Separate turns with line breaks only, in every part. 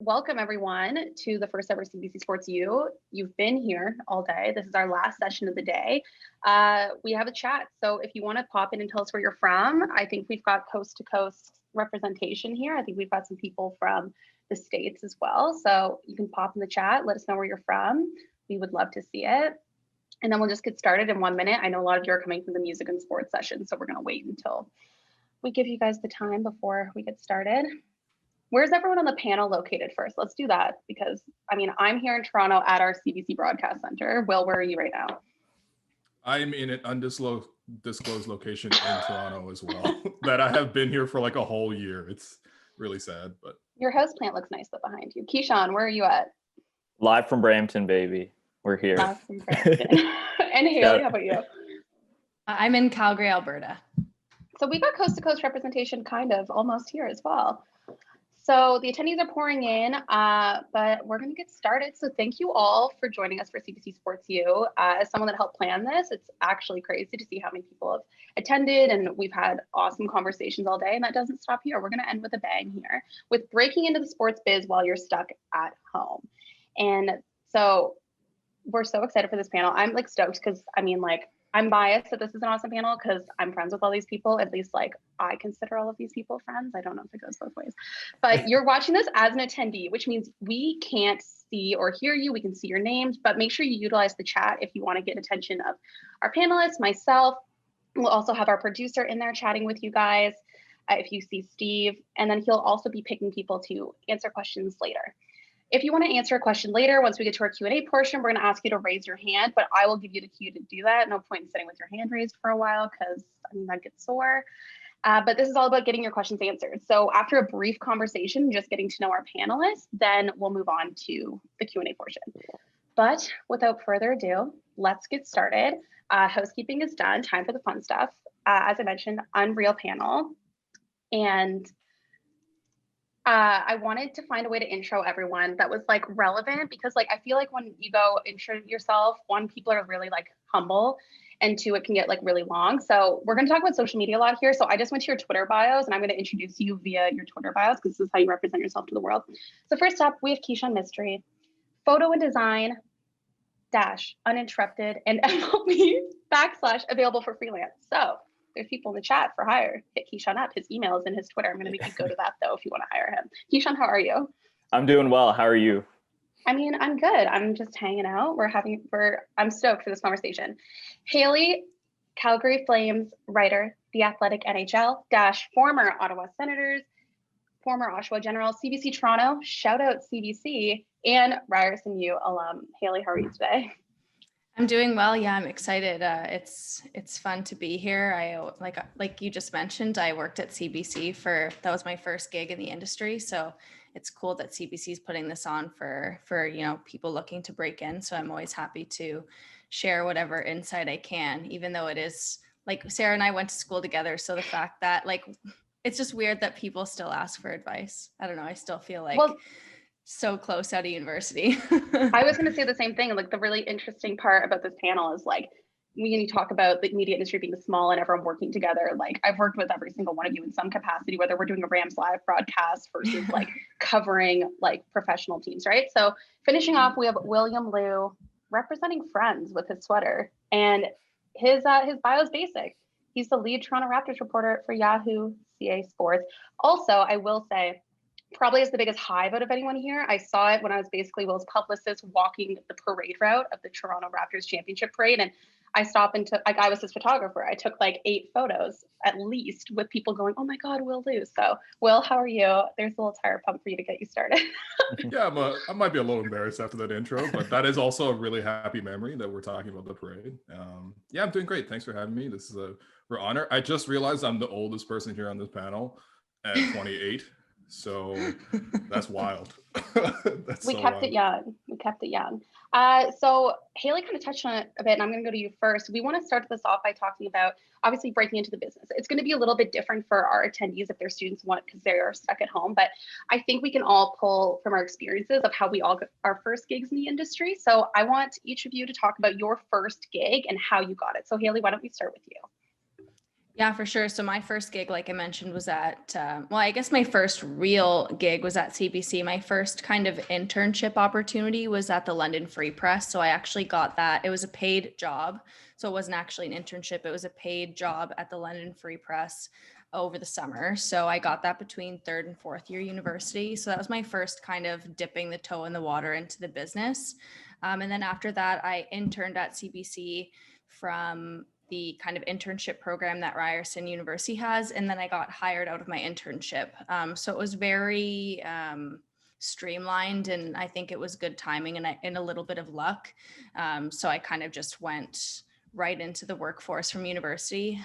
Welcome everyone to the first ever CBC Sports U. You've been here all day. This is our last session of the day. We have a chat. So if you want to pop in and tell us where you're from, I think we've got coast to coast representation here. I think we've got some people from the States as well. So you can pop in the chat, let us know where you're from. We would love to see it. And then we'll just get started in 1 minute. I know a lot of you are coming from the music and sports session, so we're going to wait until we give you guys the time before we get started. Where's everyone on the panel located first? Let's do that because, I mean, I'm here in Toronto at our CBC Broadcast Center. Will, where are you right now?
I'm in an undisclosed location in Toronto as well that I have been here for like a whole year. It's really sad, but.
Your house plant looks nice up behind you. Kishan, where are you at?
Live from Brampton, baby. We're here.
Live from Brampton. And Hailey, how about you?
I'm in Calgary, Alberta.
So we got coast to coast representation kind of almost here as well. So the attendees are pouring in, but we're going to get started. So thank you all for joining us for CBC Sports U. As someone that helped plan this, it's actually crazy to see how many people have attended, and we've had awesome conversations all day, and that doesn't stop here. We're going to end with a bang here with breaking into the sports biz while you're stuck at home. And so we're so excited for this panel. I'm like stoked because I mean, like, I'm biased that this is an awesome panel because I'm friends with all these people. At least like I consider all of these people friends. I don't know if it goes both ways, but you're watching this as an attendee, which means we can't see or hear you. We can see your names, but make sure you utilize the chat if you want to get attention of our panelists, myself. We'll also have our producer in there chatting with you guys. If you see Steve, and then he'll also be picking people to answer questions later. If you want to answer a question later, once we get to our Q&A portion, we're going to ask you to raise your hand, but I will give you the cue to do that. No point in sitting with your hand raised for a while because I mean, that gets sore. But this is all about getting your questions answered. So after a brief conversation, just getting to know our panelists, then we'll move on to the Q&A portion. But without further ado, let's get started. Housekeeping is done, time for the fun stuff. As I mentioned, Unreal panel. And I wanted to find a way to intro everyone that was like relevant because like I feel like when you go intro yourself, one, people are really like humble, and two, it can get like really long. So we're going to talk about social media a lot here. So I just went to your Twitter bios and I'm going to introduce you via your Twitter bios because this is how you represent yourself to the world. So first up, we have Kishan Mistry, photo and design dash uninterrupted and MLB / available for freelance. So there's people in the chat for hire. Hit Kishan up. His email is in his Twitter. I'm going to make you go to that though if you want to hire him. Kishan, how are you?
I'm doing well. How are you?
I mean, I'm good. I'm just hanging out. I'm stoked for this conversation. Hailey, Calgary Flames writer, The Athletic NHL / former Ottawa Senators, former Oshawa General, CBC Toronto, shout out CBC, and Ryerson U alum. Hailey, how are you today?
I'm doing well. Yeah, I'm excited. It's fun to be here. I like you just mentioned, I worked at CBC that was my first gig in the industry. So it's cool that CBC is putting this on for people looking to break in. So I'm always happy to share whatever insight I can, even though it is like Sarah and I went to school together. So the fact that like it's just weird that people still ask for advice. I don't know. I still feel like so close out of university.
I was going to say the same thing. Like the really interesting part about this panel is like when you talk about the media industry being small and everyone working together, like I've worked with every single one of you in some capacity, whether we're doing a Rams live broadcast versus like covering like professional teams, right? So finishing off, we have William Liu representing Friends with his sweater, and his bio is basic. He's the lead Toronto Raptors reporter for Yahoo CA Sports. Also, I will say, probably is the biggest hive out of anyone here. I saw it when I was basically Will's publicist walking the parade route of the Toronto Raptors championship parade. And I stopped and took, like, I was his photographer. I took like 8 photos at least with people going, oh my God, Will lose. So Will, how are you? There's a little tire pump for you to get you started.
Yeah, I might be a little embarrassed after that intro, but that is also a really happy memory that we're talking about the parade. Yeah, I'm doing great. Thanks for having me. This is a real honor. I just realized I'm the oldest person here on this panel at 28. So that's wild.
We kept it young. So Hailey kind of touched on it a bit, and I'm going to go to you first. We want to start this off by talking about obviously breaking into the business. It's going to be a little bit different for our attendees if their students want because they are stuck at home. But I think we can all pull from our experiences of how we all got our first gigs in the industry. So I want each of you to talk about your first gig and how you got it. So Hailey, why don't we start with you?
Yeah, for sure. So my first gig, like I mentioned, was at, well, I guess my first real gig was at CBC. My first kind of internship opportunity was at the London Free Press. So I actually got that. It was a paid job. So it wasn't actually an internship. It was a paid job at the London Free Press over the summer. So I got that between third and fourth year university. So that was my first kind of dipping the toe in the water into the business. And then after that, I interned at CBC from the kind of internship program that Ryerson University has. And then I got hired out of my internship. So it was very streamlined, and I think it was good timing and a little bit of luck. So I kind of just went right into the workforce from university.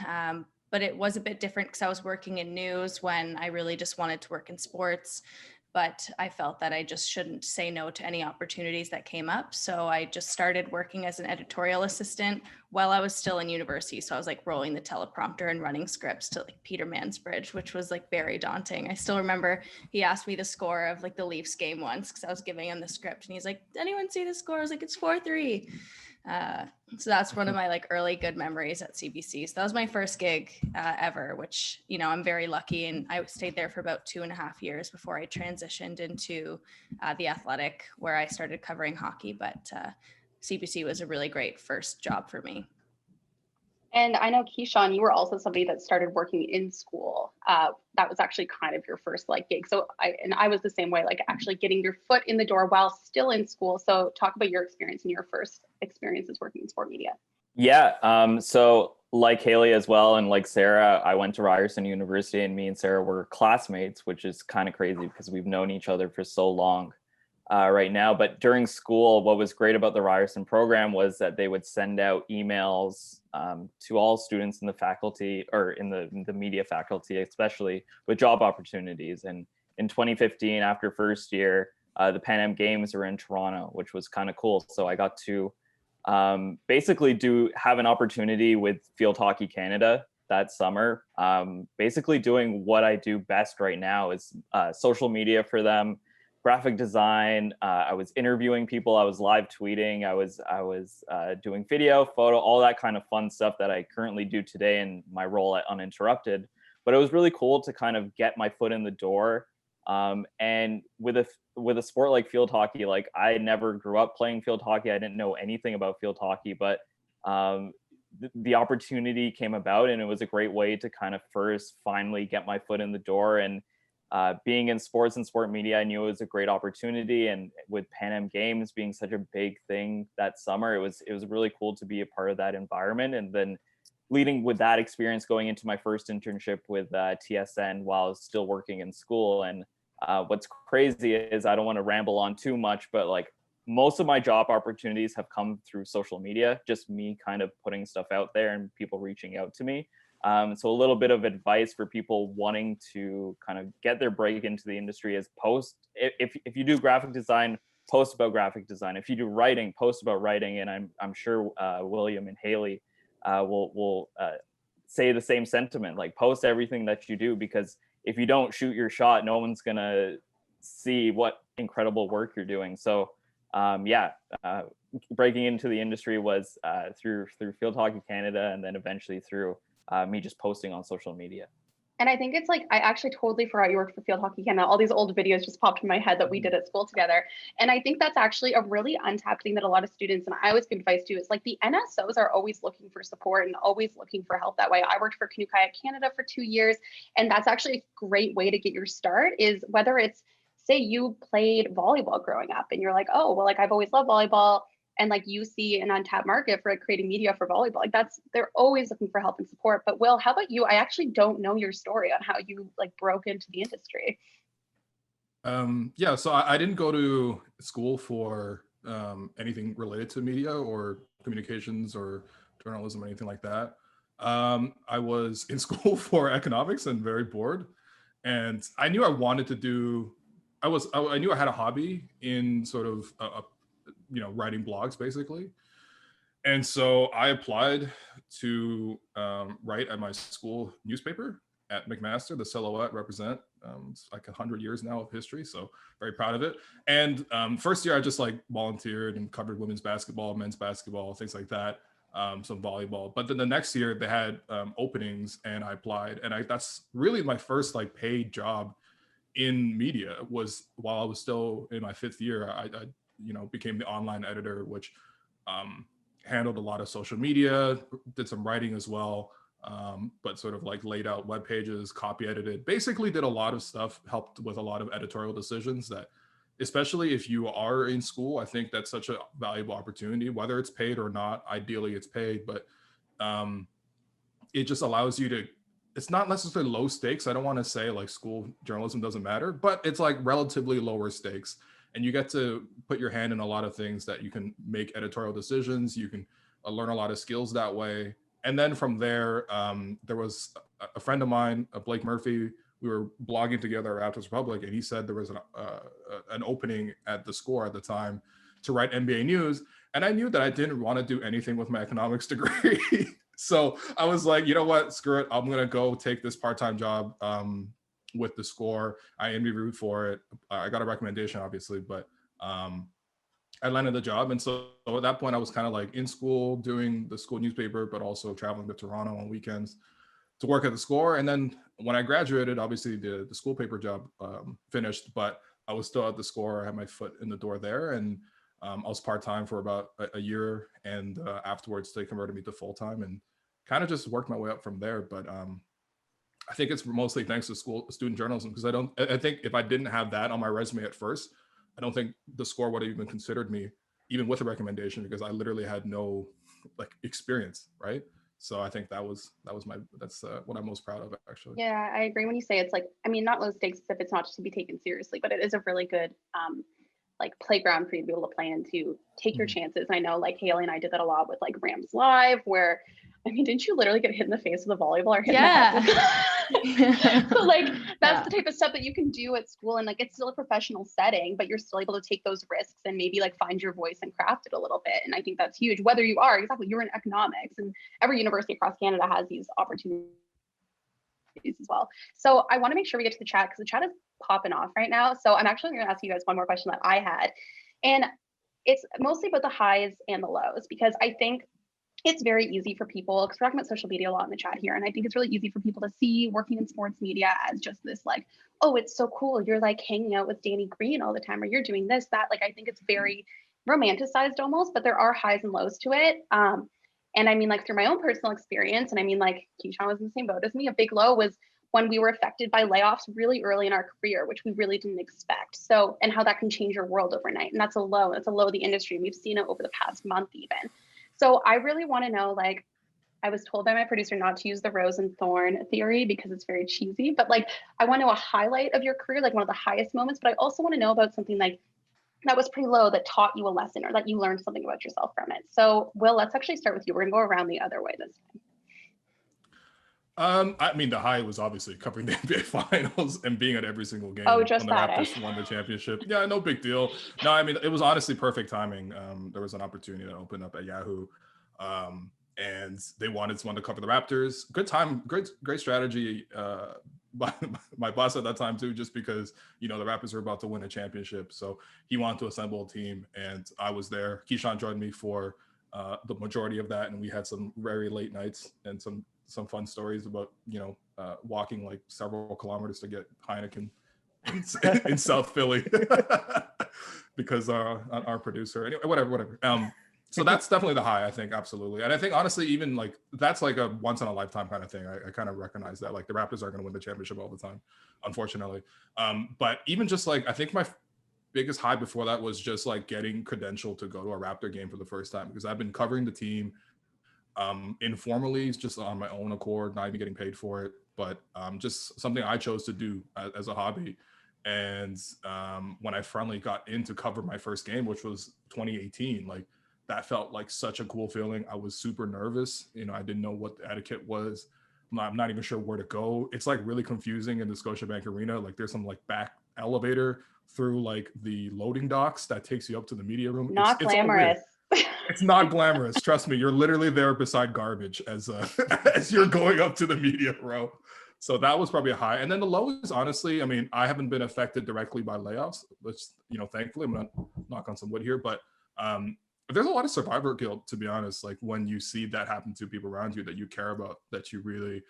But it was a bit different because I was working in news when I really just wanted to work in sports. But I felt that I just shouldn't say no to any opportunities that came up. So I just started working as an editorial assistant while I was still in university. So I was like rolling the teleprompter and running scripts to like Peter Mansbridge, which was like very daunting. I still remember he asked me the score of like the Leafs game once because I was giving him the script and he's like, "Did anyone see the score?" I was like, "It's 4-3. So that's one of my like early good memories at CBC. So that was my first gig ever, which, you know, I'm very lucky. And I stayed there for about 2.5 years before I transitioned into the Athletic, where I started covering hockey. But CBC was a really great first job for me.
And I know, Kishan, you were also somebody that started working in school. That was actually kind of your first like gig. So I was the same way, like actually getting your foot in the door while still in school. So talk about your experience and your first experiences working in sport media.
Yeah. So like Hailey as well, and like Sarah, I went to Ryerson University, and me and Sarah were classmates, which is kind of crazy because we've known each other for so long right now. But during school, what was great about the Ryerson program was that they would send out emails to all students in the faculty, or in the media faculty, especially with job opportunities. And in 2015, after first year, the Pan Am Games were in Toronto, which was kind of cool. So I got to basically have an opportunity with Field Hockey Canada that summer, basically doing what I do best right now is social media for them, graphic design. I was interviewing people, I was live tweeting, I was doing video, photo, all that kind of fun stuff that I currently do today in my role at Uninterrupted. But it was really cool to kind of get my foot in the door. And with a sport like field hockey, like I never grew up playing field hockey. I didn't know anything about field hockey, but the opportunity came about, and it was a great way to kind of first finally get my foot in the door. And being in sports and sport media, I knew it was a great opportunity. And with Pan Am Games being such a big thing that summer, it was really cool to be a part of that environment. And then leading with that experience, going into my first internship with TSN while I was still working in school. And what's crazy is, I don't want to ramble on too much, but like most of my job opportunities have come through social media, just me kind of putting stuff out there and people reaching out to me. So a little bit of advice for people wanting to kind of get their break into the industry is if you do graphic design, post about graphic design. If you do writing, post about writing. And I'm sure William and Hailey will say the same sentiment, like post everything that you do, because if you don't shoot your shot, no one's gonna see what incredible work you're doing. So breaking into the industry was through Field Hockey Canada, and then eventually through me just posting on social media.
And I think it's like, I actually totally forgot you worked for Field Hockey Canada. All these old videos just popped in my head that we did at school together. And I think that's actually a really untapped thing that a lot of students, and I always give advice to, is like the NSOs are always looking for support and always looking for help that way. I worked for Canoe Kayak Canada for 2 years, and that's actually a great way to get your start, is whether it's, say you played volleyball growing up and you're like, oh, well, like I've always loved volleyball, and like you see an untapped market for like creating media for volleyball, like they're always looking for help and support. But Will, how about you? I actually don't know your story on how you like broke into the industry.
So I didn't go to school for anything related to media or communications or journalism or anything like that. I was in school for economics and very bored, and I knew I wanted to do. I knew I had a hobby in sort of writing blogs basically. And so I applied to write at my school newspaper at McMaster, the Silhouette Represent. It's like 100 years now of history, so very proud of it. And first year I just like volunteered and covered women's basketball, men's basketball, things like that. some volleyball. But then the next year they had openings, and I applied, and that's really my first like paid job in media. Was while I was still in my 5th year. I became the online editor, which handled a lot of social media, did some writing as well, but sort of like laid out web pages, copy edited, basically did a lot of stuff, helped with a lot of editorial decisions that, especially if you are in school, I think that's such a valuable opportunity, whether it's paid or not. Ideally it's paid, but it just allows you to, it's not necessarily low stakes. I don't want to say like school journalism doesn't matter, but it's like relatively lower stakes. And you get to put your hand in a lot of things that you can make editorial decisions. You can learn a lot of skills that way. And then from there, there was a friend of mine, Blake Murphy. We were blogging together at Raptors Republic, and he said there was an opening at The Score at the time to write NBA news. And I knew that I didn't want to do anything with my economics degree. So I was like, you know what, screw it. I'm going to go take this part-time job with The Score. I interviewed for it. I got a recommendation, obviously, but I landed the job. And so at that point, I was kind of like in school doing the school newspaper, but also traveling to Toronto on weekends to work at The Score. And then when I graduated, obviously the school paper job finished, but I was still at The Score. I had my foot in the door there, and I was part-time for about a year. And afterwards, they converted me to full-time and kind of just worked my way up from there. But I think it's mostly thanks to student journalism, because I think if I didn't have that on my resume at first, I don't think The Score would have even considered me, even with a recommendation, because I literally had no like experience, right? So I think that's what I'm most proud of, actually.
Yeah, I agree when you say it's like, I mean, not low stakes if it's not to be taken seriously, but it is a really good like playground for you to be able to play in, to take your chances. I know like Hailey and I did that a lot with like Rams Live, where, I mean, didn't you literally get hit in the face with a volleyball or hit in the head? So like, that's the type of stuff that you can do at school, and like, it's still a professional setting, but you're still able to take those risks and maybe like find your voice and craft it a little bit. And I think that's huge, whether you're in economics, and every university across Canada has these opportunities as well. So I want to make sure we get to the chat, because the chat is popping off right now. So I'm actually going to ask you guys one more question that I had, and it's mostly about the highs and the lows, because I think it's very easy for people, because we're talking about social media a lot in the chat here, and I think it's really easy for people to see working in sports media as just this like, oh, it's so cool, you're like hanging out with Danny Green all the time, or you're doing this, that. Like, I think it's very romanticized almost, but there are highs and lows to it. And I mean, like, through my own personal experience, and I mean, like, Kishan was in the same boat as me, a big low was when we were affected by layoffs really early in our career, which we really didn't expect. So, and how that can change your world overnight. And that's a low of the industry. We've seen it over the past month even. So I really want to know, like, I was told by my producer not to use the rose and thorn theory because it's very cheesy, but like, I want to know a highlight of your career, like one of the highest moments, but I also want to know about something like that was pretty low that taught you a lesson, or that you learned something about yourself from it. So Will, let's actually start with you. We're gonna go around the other way this
time. I mean, the high was obviously covering the NBA Finals and being at every single game.
Oh, just
when the
that,
Raptors won the championship. Yeah, no big deal. No, I mean, it was honestly perfect timing. There was an opportunity that opened up at Yahoo, and they wanted someone to cover the Raptors. Good time, great strategy by my boss at that time too, just because, you know, the Raptors were about to win a championship. So he wanted to assemble a team, and I was there. Kishan joined me for the majority of that, and we had some very late nights and some fun stories about, you know, walking like several kilometers to get Heineken in South Philly because our producer, anyway, whatever. So that's definitely the high, I think, absolutely. And I think honestly, even like that's like a once in a lifetime kind of thing. I kind of recognize that, like, the Raptors are going to win the championship all the time, unfortunately. But even just like, I think my biggest high before that was just like getting credentialed to go to a Raptor game for the first time, because I've been covering the team informally, just on my own accord, not even getting paid for it, but just something I chose to do as a hobby. And when I finally got in to cover my first game, which was 2018, like, that felt like such a cool feeling. I was super nervous. You know, I didn't know what the etiquette was. I'm not even sure where to go. It's like really confusing in the Scotiabank Arena. Like, there's some like back elevator through like the loading docks that takes you up to the media room.
Not glamorous.
It's not glamorous. Trust me, you're literally there beside garbage as as you're going up to the media row. So that was probably a high. And then the low is, honestly, I mean, I haven't been affected directly by layoffs, which, you know, thankfully, I'm gonna knock on some wood here, but there's a lot of survivor guilt, to be honest. Like when you see that happen to people around you that you care about, that you really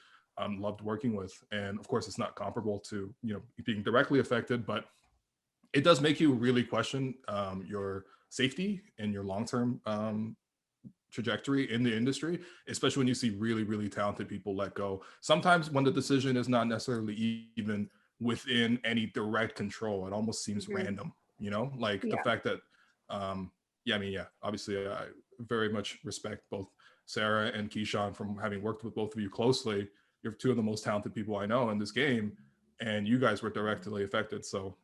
loved working with. And of course, it's not comparable to, you know, being directly affected, but it does make you really question your safety and your long-term trajectory in the industry, especially when you see really, really talented people let go. Sometimes when the decision is not necessarily even within any direct control, it almost seems random, you know, like the fact that, yeah, I mean, yeah, obviously I very much respect both Sarah and Kishan from having worked with both of you closely. You're two of the most talented people I know in this game, and you guys were directly affected. So,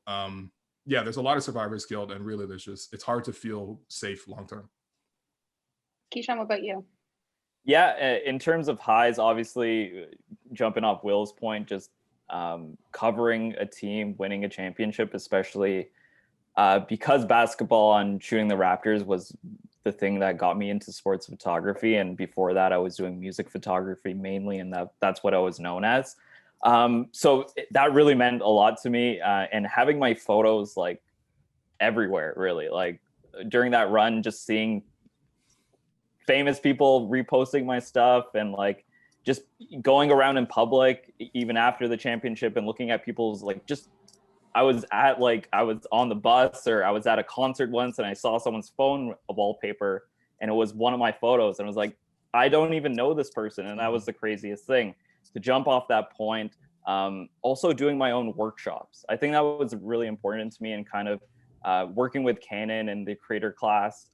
yeah, there's a lot of survivor's guilt, and really, it's hard to feel safe long term.
Kishan, what about you?
Yeah, in terms of highs, obviously, jumping off Will's point, just covering a team, winning a championship, especially because basketball and shooting the Raptors was the thing that got me into sports photography. And before that, I was doing music photography mainly, and that's what I was known as. So that really meant a lot to me. And having my photos like everywhere, really, like during that run, just seeing famous people reposting my stuff and like just going around in public even after the championship and looking at people's like just I was on the bus or I was at a concert once and I saw someone's phone wallpaper and it was one of my photos and I was like, I don't even know this person. And that was the craziest thing to jump off that point. Also doing my own workshops. I think that was really important to me and kind of working with Canon and the creator class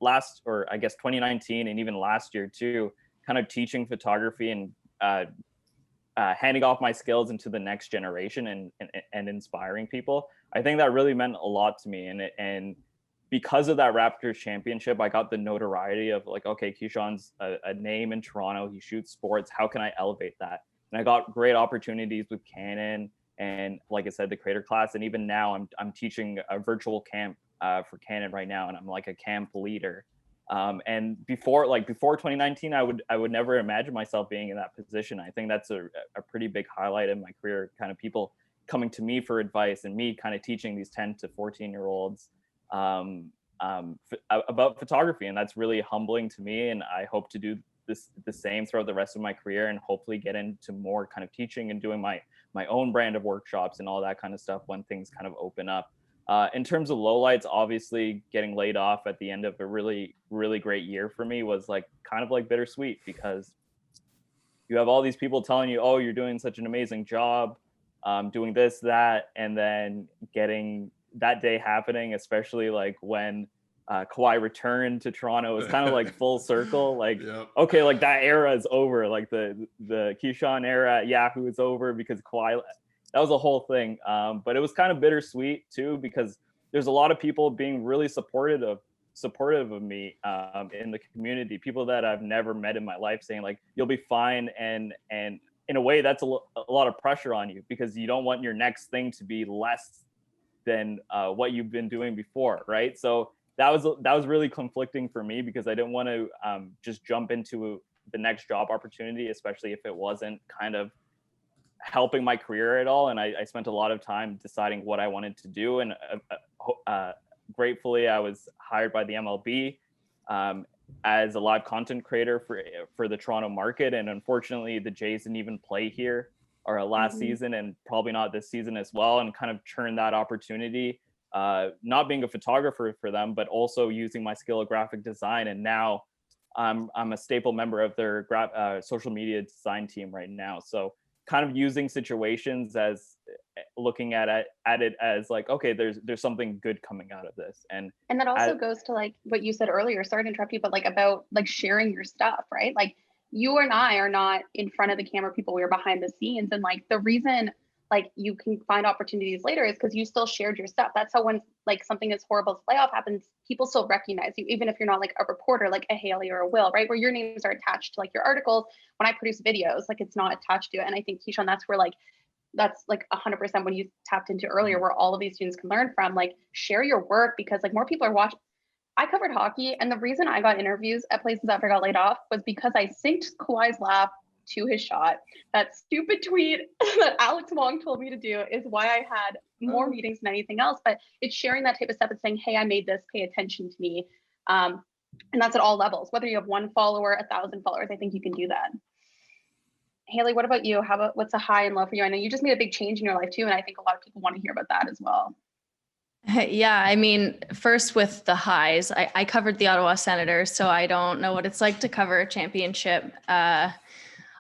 last, or I guess 2019 and even last year too, kind of teaching photography and handing off my skills into the next generation and inspiring people. I think that really meant a lot to me. And because of that Raptors championship, I got the notoriety of like, okay, Kishan's a name in Toronto. He shoots sports. How can I elevate that? And I got great opportunities with Canon. And like I said, the creator class, and even now I'm teaching a virtual camp for Canon right now, and I'm like a camp leader. And before 2019, I would never imagine myself being in that position. I think that's a pretty big highlight in my career. Kind of people coming to me for advice, and me kind of teaching these 10 to 14-year-olds about photography, and that's really humbling to me. And I hope to do the same throughout the rest of my career, and hopefully get into more kind of teaching and doing my own brand of workshops and all that kind of stuff when things kind of open up. In terms of lowlights, obviously getting laid off at the end of a really, really great year for me was like kind of like bittersweet, because you have all these people telling you, oh, you're doing such an amazing job, doing this, that, and then getting that day happening, especially like when Kawhi returned to Toronto, was kind of like full circle. Like, yep. Okay, like that era is over. Like the Kishan era at Yahoo is over because Kawhi. That was a whole thing. But it was kind of bittersweet too, because there's a lot of people being really supportive of me in the community. People that I've never met in my life saying like, "You'll be fine," and in a way that's a lot of pressure on you, because you don't want your next thing to be less than what you've been doing before, right? So that was really conflicting for me, because I didn't want to just jump into the next job opportunity, especially if it wasn't kind of helping my career at all. And I spent a lot of time deciding what I wanted to do. And gratefully, I was hired by the MLB as a live content creator for the Toronto market. And unfortunately, the Jays didn't even play here or last season, and probably not this season as well, and kind of churned that opportunity. Not being a photographer for them, but also using my skill of graphic design. And now I'm a staple member of their social media design team right now. So kind of using situations as looking at it as like, okay, there's something good coming out of this. And
that also goes to like what you said earlier, sorry to interrupt you, but like about like sharing your stuff, right? Like you and I are not in front of the camera people, we are behind the scenes. And like the reason like you can find opportunities later is because you still shared your stuff. That's how when like something as horrible as layoff happens, people still recognize you, even if you're not like a reporter, like a Hailey or a Will, right? Where your names are attached to like your articles. When I produce videos, like it's not attached to it. And I think Kishan, that's where like, that's like 100% when you tapped into earlier, where all of these students can learn from, like share your work, because like more people are watching. I covered hockey, and the reason I got interviews at places after I got laid off was because I synced Kawhi's laugh to his shot. That stupid tweet that Alex Wong told me to do is why I had more meetings than anything else. But it's sharing that type of stuff and saying, hey, I made this, pay attention to me. And that's at all levels. Whether you have 1 follower, 1,000 followers, I think you can do that. Hailey, what about you? What's a high and low for you? I know you just made a big change in your life too, and I think a lot of people want to hear about that as well.
Yeah, I mean, first with the highs, I covered the Ottawa Senators, so I don't know what it's like to cover a championship.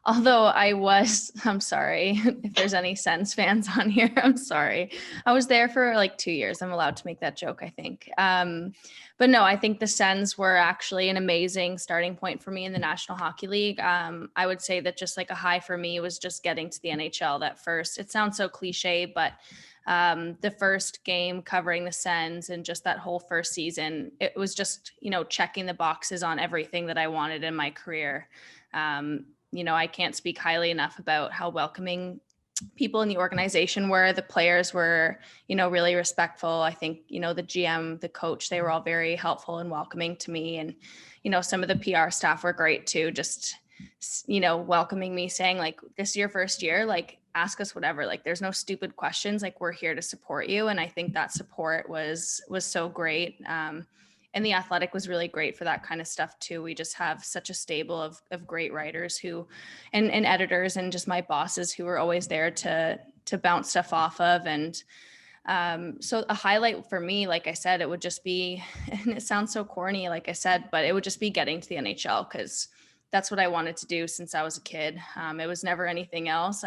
Although I'm sorry if there's any Sens fans on here, I'm sorry. I was there for like 2 years. I'm allowed to make that joke, I think. But no, I think the Sens were actually an amazing starting point for me in the National Hockey League. I would say that just like a high for me was just getting to the NHL. That first, it sounds so cliche, but the first game covering the Sens and just that whole first season, it was just, checking the boxes on everything that I wanted in my career. I can't speak highly enough about how welcoming people in the organization were. The players were, really respectful. I think, the GM, the coach, they were all very helpful and welcoming to me. And, some of the PR staff were great too, just, welcoming me, saying like, this is your first year, like ask us whatever, like there's no stupid questions, like we're here to support you. And I think that support was so great. And the Athletic was really great for that kind of stuff too. We just have such a stable of great writers and editors and just my bosses who were always there to bounce stuff off of. And so a highlight for me, like I said, it would just be, and it sounds so corny, like I said, but it would just be getting to the NHL, because that's what I wanted to do since I was a kid. It was never anything else.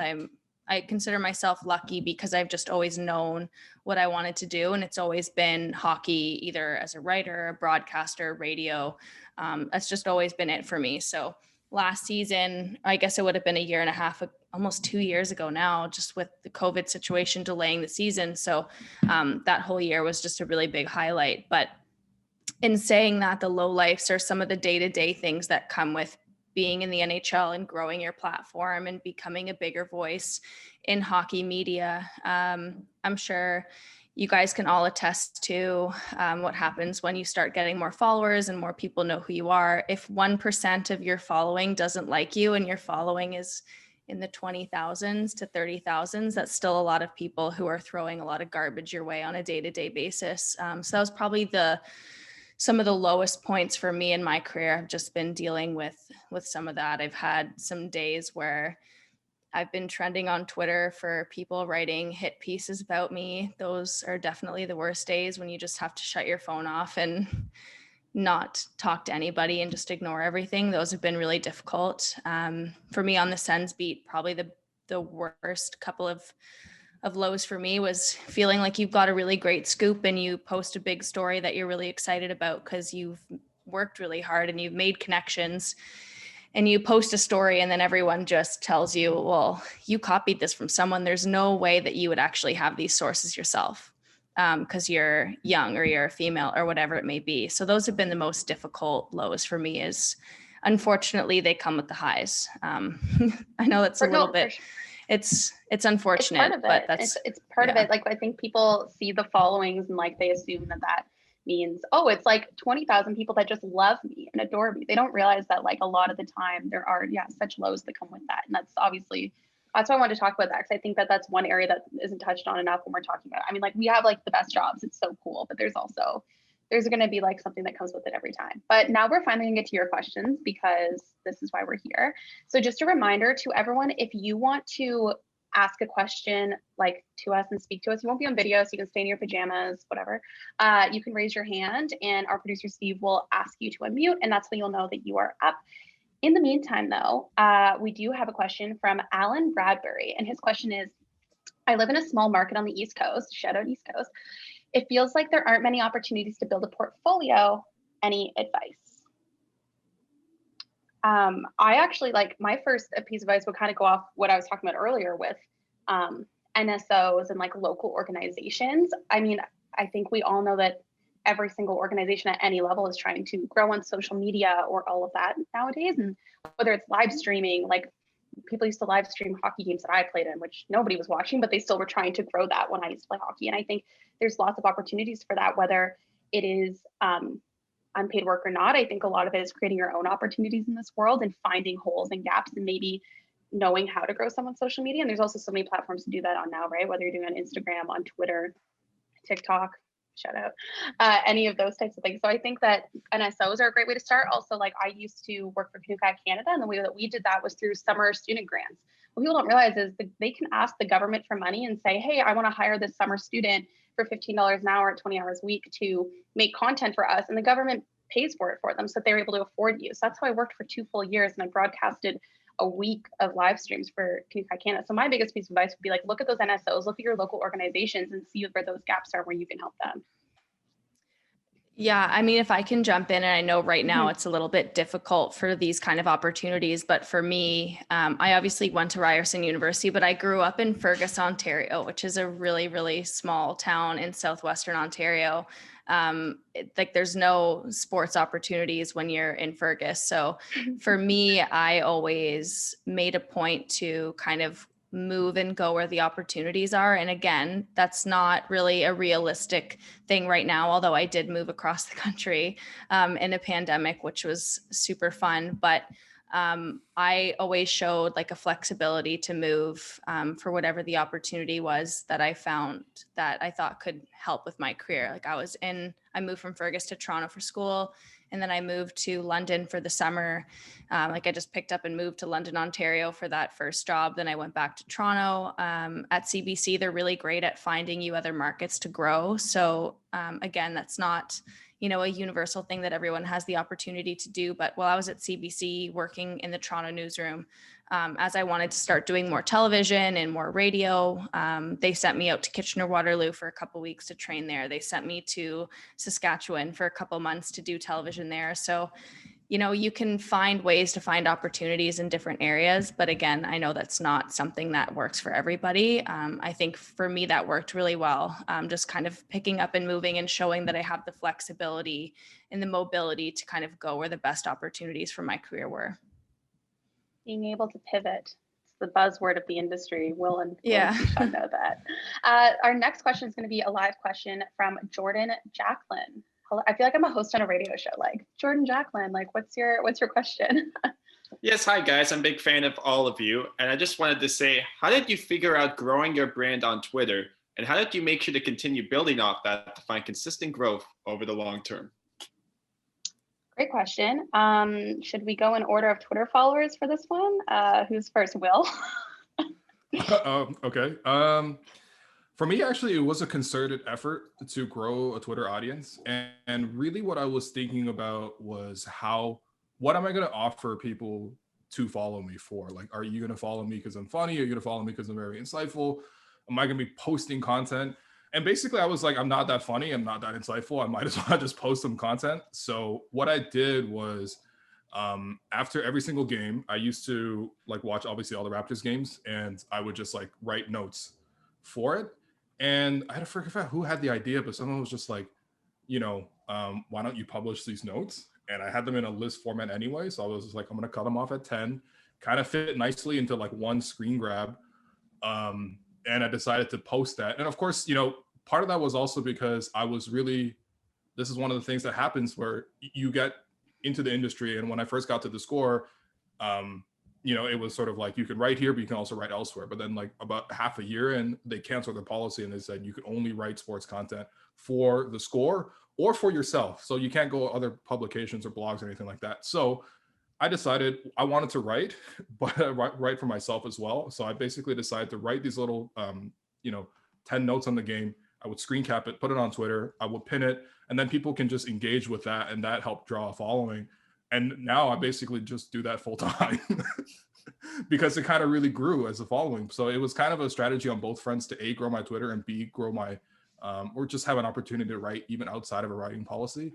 I consider myself lucky because I've just always known what I wanted to do. And it's always been hockey, either as a writer, a broadcaster, radio. That's just always been it for me. So last season, I guess it would have been a year and a half, almost 2 years ago now, just with the COVID situation delaying the season. So that whole year was just a really big highlight. But in saying that, the lowlifes are some of the day-to-day things that come with being in the NHL and growing your platform and becoming a bigger voice in hockey media. I'm sure you guys can all attest to what happens when you start getting more followers and more people know who you are. If 1% of your following doesn't like you and your following is in the 20,000s to 30,000s, that's still a lot of people who are throwing a lot of garbage your way on a day-to-day basis. So that was probably some of the lowest points for me in my career. I've just been dealing with some of that. I've had some days where I've been trending on Twitter for people writing hit pieces about me. Those are definitely the worst days, when you just have to shut your phone off and not talk to anybody and just ignore everything. Those have been really difficult. For me on the Sens beat, probably the worst couple of lows for me was feeling like you've got a really great scoop and you post a big story that you're really excited about because you've worked really hard and you've made connections, and you post a story and then everyone just tells you, well, you copied this from someone. There's no way that you would actually have these sources yourself because you're young or you're a female or whatever it may be. So those have been the most difficult lows for me. Is unfortunately they come with the highs. I know that's a little bit, sure. It's unfortunate, but that's
it's part of it. Like, I think people see the followings and like they assume that means, oh, it's like 20,000 people that just love me and adore me. They don't realize that like a lot of the time there are such lows that come with that. And that's why I wanted to talk about that, because I think that that's one area that isn't touched on enough when we're talking about it. I mean, like, we have like the best jobs. It's so cool, but there's going to be like something that comes with it every time. But now we're finally going to get to your questions, because this is why we're here. So just a reminder to everyone, if you want to ask a question like to us and speak to us, you won't be on video, so you can stay in your pajamas, whatever. You can raise your hand and our producer Steve will ask you to unmute, and that's when you'll know that you are up. In the meantime though, we do have a question from Alan Bradbury, and his question is, I live in a small market on the East Coast, shout out East Coast. It feels like there aren't many opportunities to build a portfolio. Any advice? I actually, like, my first piece of advice would kind of go off what I was talking about earlier with NSOs and like local organizations. I mean, I think we all know that every single organization at any level is trying to grow on social media or all of that nowadays. And whether it's live streaming, like people used to live stream hockey games that I played in, which nobody was watching, but they still were trying to grow that when I used to play hockey. And I think there's lots of opportunities for that, whether it is unpaid work or not. I think a lot of it is creating your own opportunities in this world and finding holes and gaps and maybe knowing how to grow someone's social media. And there's also so many platforms to do that on now, right? Whether you're doing on Instagram, on Twitter, TikTok, shout out, any of those types of things. So I think that NSOs are a great way to start. Also, like I used to work for CNUCAC Canada, and the way that we did that was through summer student grants. What people don't realize is that they can ask the government for money and say, hey, I want to hire this summer student for $15 an hour at 20 hours a week to make content for us. And the government pays for it for them, so that they were able to afford you. So that's how I worked for 2 full years, and I broadcasted a week of live streams for CNUCAC Canada. So my biggest piece of advice would be like, look at those NSOs, look at your local organizations and see where those gaps are, where you can help them.
Yeah, I mean, if I can jump in, and I know right now it's a little bit difficult for these kind of opportunities, but for me, I obviously went to Ryerson University, but I grew up in Fergus, Ontario, which is a really, really small town in southwestern Ontario. Like there's no sports opportunities when you're in Fergus. So for me, I always made a point to kind of move and go where the opportunities are. And again, that's not really a realistic thing right now, although I did move across the country in a pandemic, which was super fun. But I always showed like a flexibility to move for whatever the opportunity was that I found that I thought could help with my career. Like I moved from Fergus to Toronto for school, and then I moved to London for the summer. Like I just picked up and moved to London, Ontario for that first job. Then I went back to Toronto. At CBC, they're really great at finding you other markets to grow. So again, that's not, a universal thing that everyone has the opportunity to do. But while I was at CBC working in the Toronto newsroom, as I wanted to start doing more television and more radio, they sent me out to Kitchener-Waterloo for a couple of weeks to train there. They sent me to Saskatchewan for a couple of months to do television there. So, you can find ways to find opportunities in different areas. But again, I know that's not something that works for everybody. I think for me, that worked really well. Just kind of picking up and moving and showing that I have the flexibility and the mobility to kind of go where the best opportunities for my career were.
Being able to pivot. It's the buzzword of the industry. Will and Kishan know that. Our next question is going to be a live question from Jordan Jacqueline. I feel like I'm a host on a radio show. Like, Jordan Jacqueline, like, what's your question?
Yes, hi guys. I'm a big fan of all of you. And I just wanted to say, how did you figure out growing your brand on Twitter? And how did you make sure to continue building off that to find consistent growth over the long term?
Great question. Should we go in order of Twitter followers for this one? Who's first? Will?
Okay. For me, actually, it was a concerted effort to grow a Twitter audience. And really what I was thinking about was what am I going to offer people to follow me for? Like, are you going to follow me because I'm funny? Are you going to follow me because I'm very insightful? Am I going to be posting content? And basically I was like, I'm not that funny. I'm not that insightful. I might as well just post some content. So what I did was after every single game, I used to like watch obviously all the Raptors games, and I would just like write notes for it. And I had to forget who had the idea, but someone was just like, why don't you publish these notes? And I had them in a list format anyway. So I was just like, I'm going to cut them off at 10, kind of fit nicely into like one screen grab. And I decided to post that. And of course, part of that was also because this is one of the things that happens where you get into the industry. And when I first got to the Score, it was sort of like you can write here, but you can also write elsewhere. But then like about half a year in, they canceled the policy and they said you could only write sports content for the Score or for yourself. So you can't go other publications or blogs or anything like that. So I decided I wanted to write, but write for myself as well. So I basically decided to write these little, 10 notes on the game. I would screen cap it, put it on Twitter. I would pin it, and then people can just engage with that, and that helped draw a following. And now I basically just do that full time because it kind of really grew as a following. So it was kind of a strategy on both fronts to A, grow my Twitter, and B, grow my, or just have an opportunity to write even outside of a writing policy.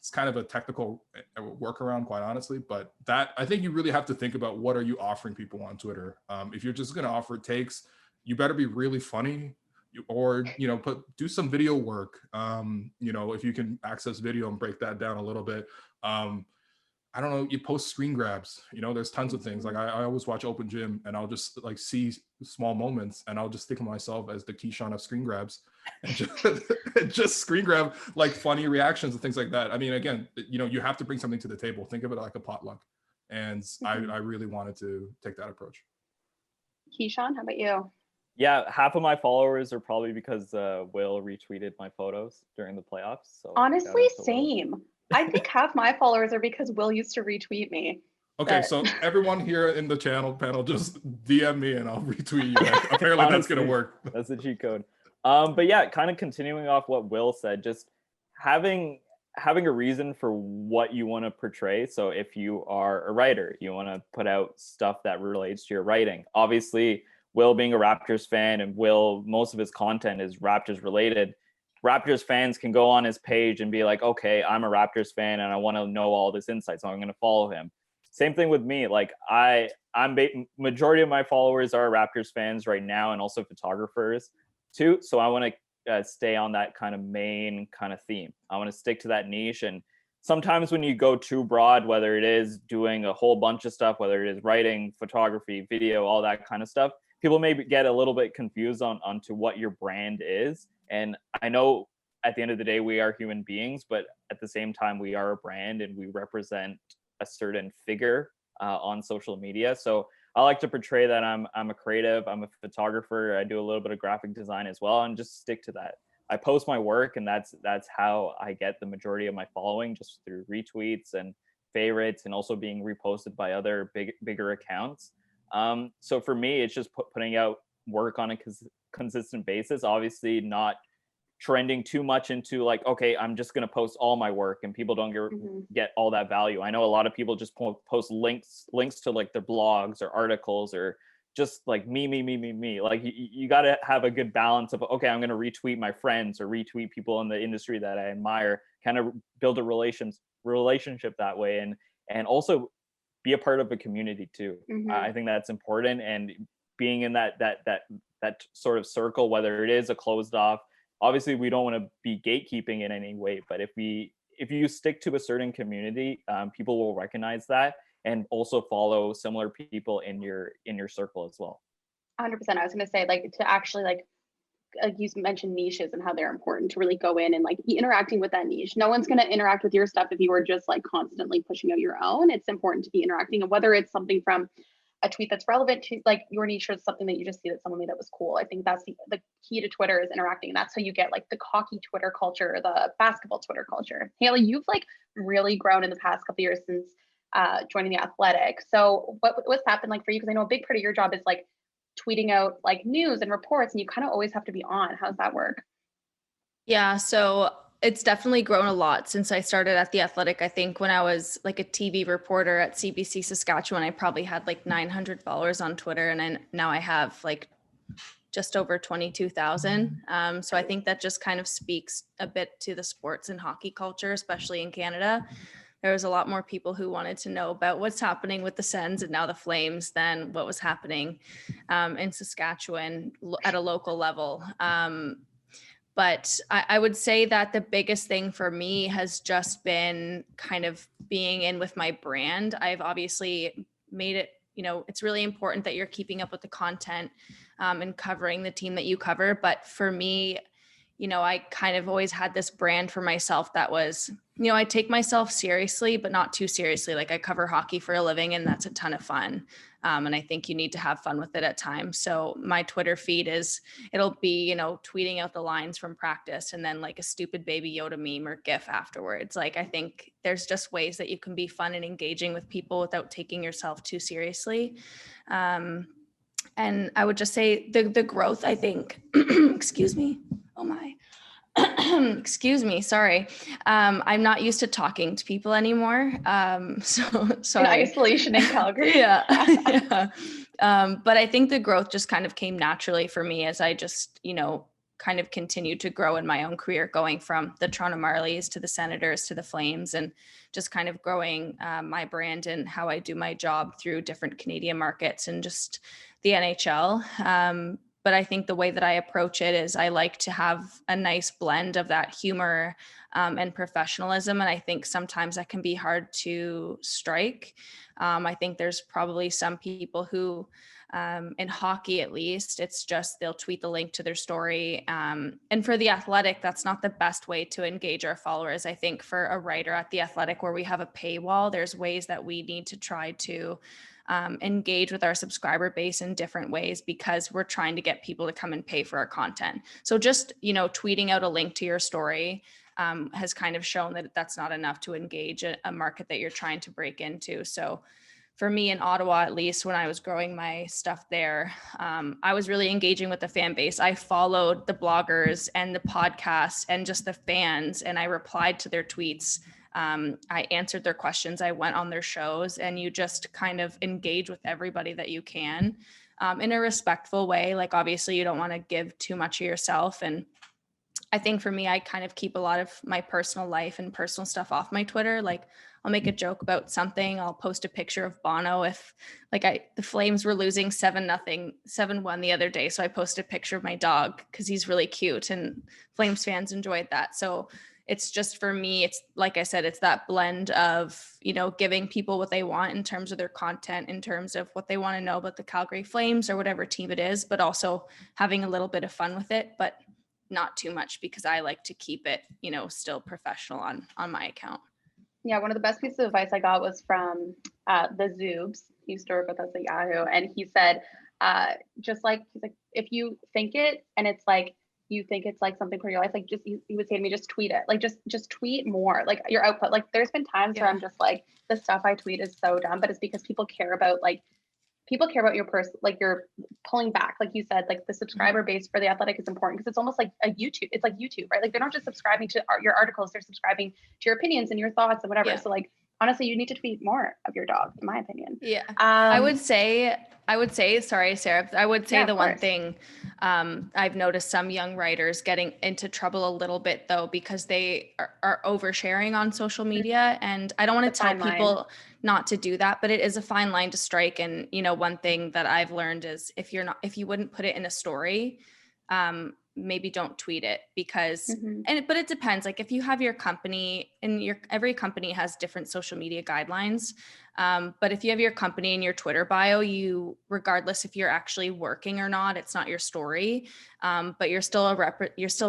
It's kind of a technical workaround, quite honestly, but that I think you really have to think about what are you offering people on Twitter. If you're just going to offer takes, you better be really funny, or do some video work. If you can access video and break that down a little bit. I don't know, you post screen grabs, there's tons of things. Like I always watch Open Gym, and I'll just like see small moments, and I'll just think of myself as the Kishan of screen grabs and just screen grab like funny reactions and things like that. I mean, again, you have to bring something to the table. Think of it like a potluck. And I really wanted to take that approach.
Kishan, how about you?
Yeah, half of my followers are probably because Will retweeted my photos during the playoffs. So
Honestly,
shout out to Will.
same. I think half my followers are because Will used to retweet me.
Okay,
But-
so everyone here in the panel, just DM me and I'll retweet you. Apparently that's gonna
Honestly,
work.
That's the cheat code. But yeah, kind of continuing off what Will said, just having a reason for what you want to portray. So if you are a writer, you want to put out stuff that relates to your writing. Obviously, Will being a Raptors fan, and Will, most of his content is Raptors related. Raptors fans can go on his page and be like, okay, I'm a Raptors fan and I want to know all this insight, so I'm going to follow him. Same thing with me. Like majority of my followers are Raptors fans right now, and also photographers too. So I want to stay on that kind of main kind of theme. I want to stick to that niche. And sometimes when you go too broad, whether it is doing a whole bunch of stuff, whether it is writing, photography, video, all that kind of stuff, people may get a little bit confused onto what your brand is. And I know at the end of the day, we are human beings, but at the same time, we are a brand and we represent a certain figure on social media. So I like to portray that I'm a creative, I'm a photographer, I do a little bit of graphic design as well, and just stick to that. I post my work, and that's how I get the majority of my following, just through retweets and favorites, and also being reposted by other bigger accounts. So for me, it's just putting out work on a consistent basis. Obviously, not trending too much into like, okay, I'm just going to post all my work and people don't get all that value. I know a lot of people just post links to like their blogs or articles, or just like me. Like you got to have a good balance of, okay, I'm going to retweet my friends or retweet people in the industry that I admire, kind of build a relationship that way, and also be a part of a community too. I think that's important, and being in that sort of circle, whether it is a closed off, obviously we don't want to be gatekeeping in any way, but if you stick to a certain community, people will recognize that and also follow similar people in your circle as well.
100%. I was going to say, like, to actually like you mentioned niches and how they're important, to really go in and like be interacting with that niche. No one's going to interact with your stuff if you were just like constantly pushing out your own. It's important to be interacting, and whether it's something from a tweet that's relevant to like your niche, or something that you just see that someone made that was cool. I think that's the key to Twitter, is interacting. That's how you get like the hockey Twitter culture, the basketball Twitter culture. Hailey, you've like really grown in the past couple of years since joining the Athletic. So what's happened like for you? Because I know a big part of your job is like tweeting out like news and reports, and you kind of always have to be on. How's that work?
Yeah, so it's definitely grown a lot since I started at the Athletic. I think when I was like a TV reporter at CBC Saskatchewan, I probably had like 900 followers on Twitter, and now I have like just over 22,000. So I think that just kind of speaks a bit to the sports and hockey culture, especially in Canada. There was a lot more people who wanted to know about what's happening with the Sens and now the Flames than what was happening in Saskatchewan at a local level. But I would say that the biggest thing for me has just been kind of being in with my brand. I've obviously made it, it's really important that you're keeping up with the content and covering the team that you cover. But for me, I kind of always had this brand for myself that was, I take myself seriously, but not too seriously. Like I cover hockey for a living, and that's a ton of fun. And I think you need to have fun with it at times. So my Twitter feed it'll be, tweeting out the lines from practice and then like a stupid Baby Yoda meme or GIF afterwards. Like, I think there's just ways that you can be fun and engaging with people without taking yourself too seriously. And I would just say the growth, I think, excuse me. Oh my, excuse me. Sorry. I'm not used to talking to people anymore. So sorry.
In isolation in Calgary.
Yeah. But I think the growth just kind of came naturally for me as I just, kind of continued to grow in my own career, going from the Toronto Marlies to the Senators to the Flames, and just kind of growing my brand and how I do my job through different Canadian markets and just the NHL. But I think the way that I approach it is I like to have a nice blend of that humor and professionalism. And I think sometimes that can be hard to strike. I think there's probably some people who In hockey, at least, it's just they'll tweet the link to their story. And for The Athletic, that's not the best way to engage our followers. I think for a writer at The Athletic, where we have a paywall, there's ways that we need to try to engage with our subscriber base in different ways, because we're trying to get people to come and pay for our content. So just, tweeting out a link to your story has kind of shown that that's not enough to engage a market that you're trying to break into. So for me in Ottawa, at least when I was growing my stuff there, I was really engaging with the fan base. I followed the bloggers and the podcasts and just the fans, and I replied to their tweets. I answered their questions. I went on their shows, and you just kind of engage with everybody that you can in a respectful way. Like, obviously you don't want to give too much of yourself. And I think for me, I kind of keep a lot of my personal life and personal stuff off my Twitter. Like, I'll make a joke about something. I'll post a picture of Bono if the Flames were losing 7-1 the other day. So I posted a picture of my dog because he's really cute, and Flames fans enjoyed that. So it's just, for me, it's like I said, it's that blend of, giving people what they want in terms of their content, in terms of what they want to know about the Calgary Flames or whatever team it is, but also having a little bit of fun with it, but not too much, because I like to keep it, still professional on my account.
Yeah, one of the best pieces of advice I got was from the Zoobs. He used to work with us at Yahoo, and he said, he's like, if you think it and it's like, you think it's like something for your life, like he would say to me, just tweet it. Like, just tweet more, like your output. Like, there's been times where I'm just like, the stuff I tweet is so dumb, but it's because people care about your person, like you're pulling back, like you said, like the subscriber base for The Athletic is important, because it's almost like a YouTube. It's like YouTube, right? Like, they're not just subscribing to your articles, they're subscribing to your opinions and your thoughts and whatever. Yeah. So like, honestly, you need to tweet more of your dog, in my opinion.
Yeah. I would say, sorry, Sarah, I would say the one thing I've noticed some young writers getting into trouble a little bit, though, because they are oversharing on social media. And I don't want to tell people not to do that, but it is a fine line to strike. And, one thing that I've learned is if you wouldn't put it in a story, maybe don't tweet it, because but it depends. Like, if you have your company, and every company has different social media guidelines, but if you have your company in your Twitter bio, regardless if you're actually working or not, it's not your story, but you're still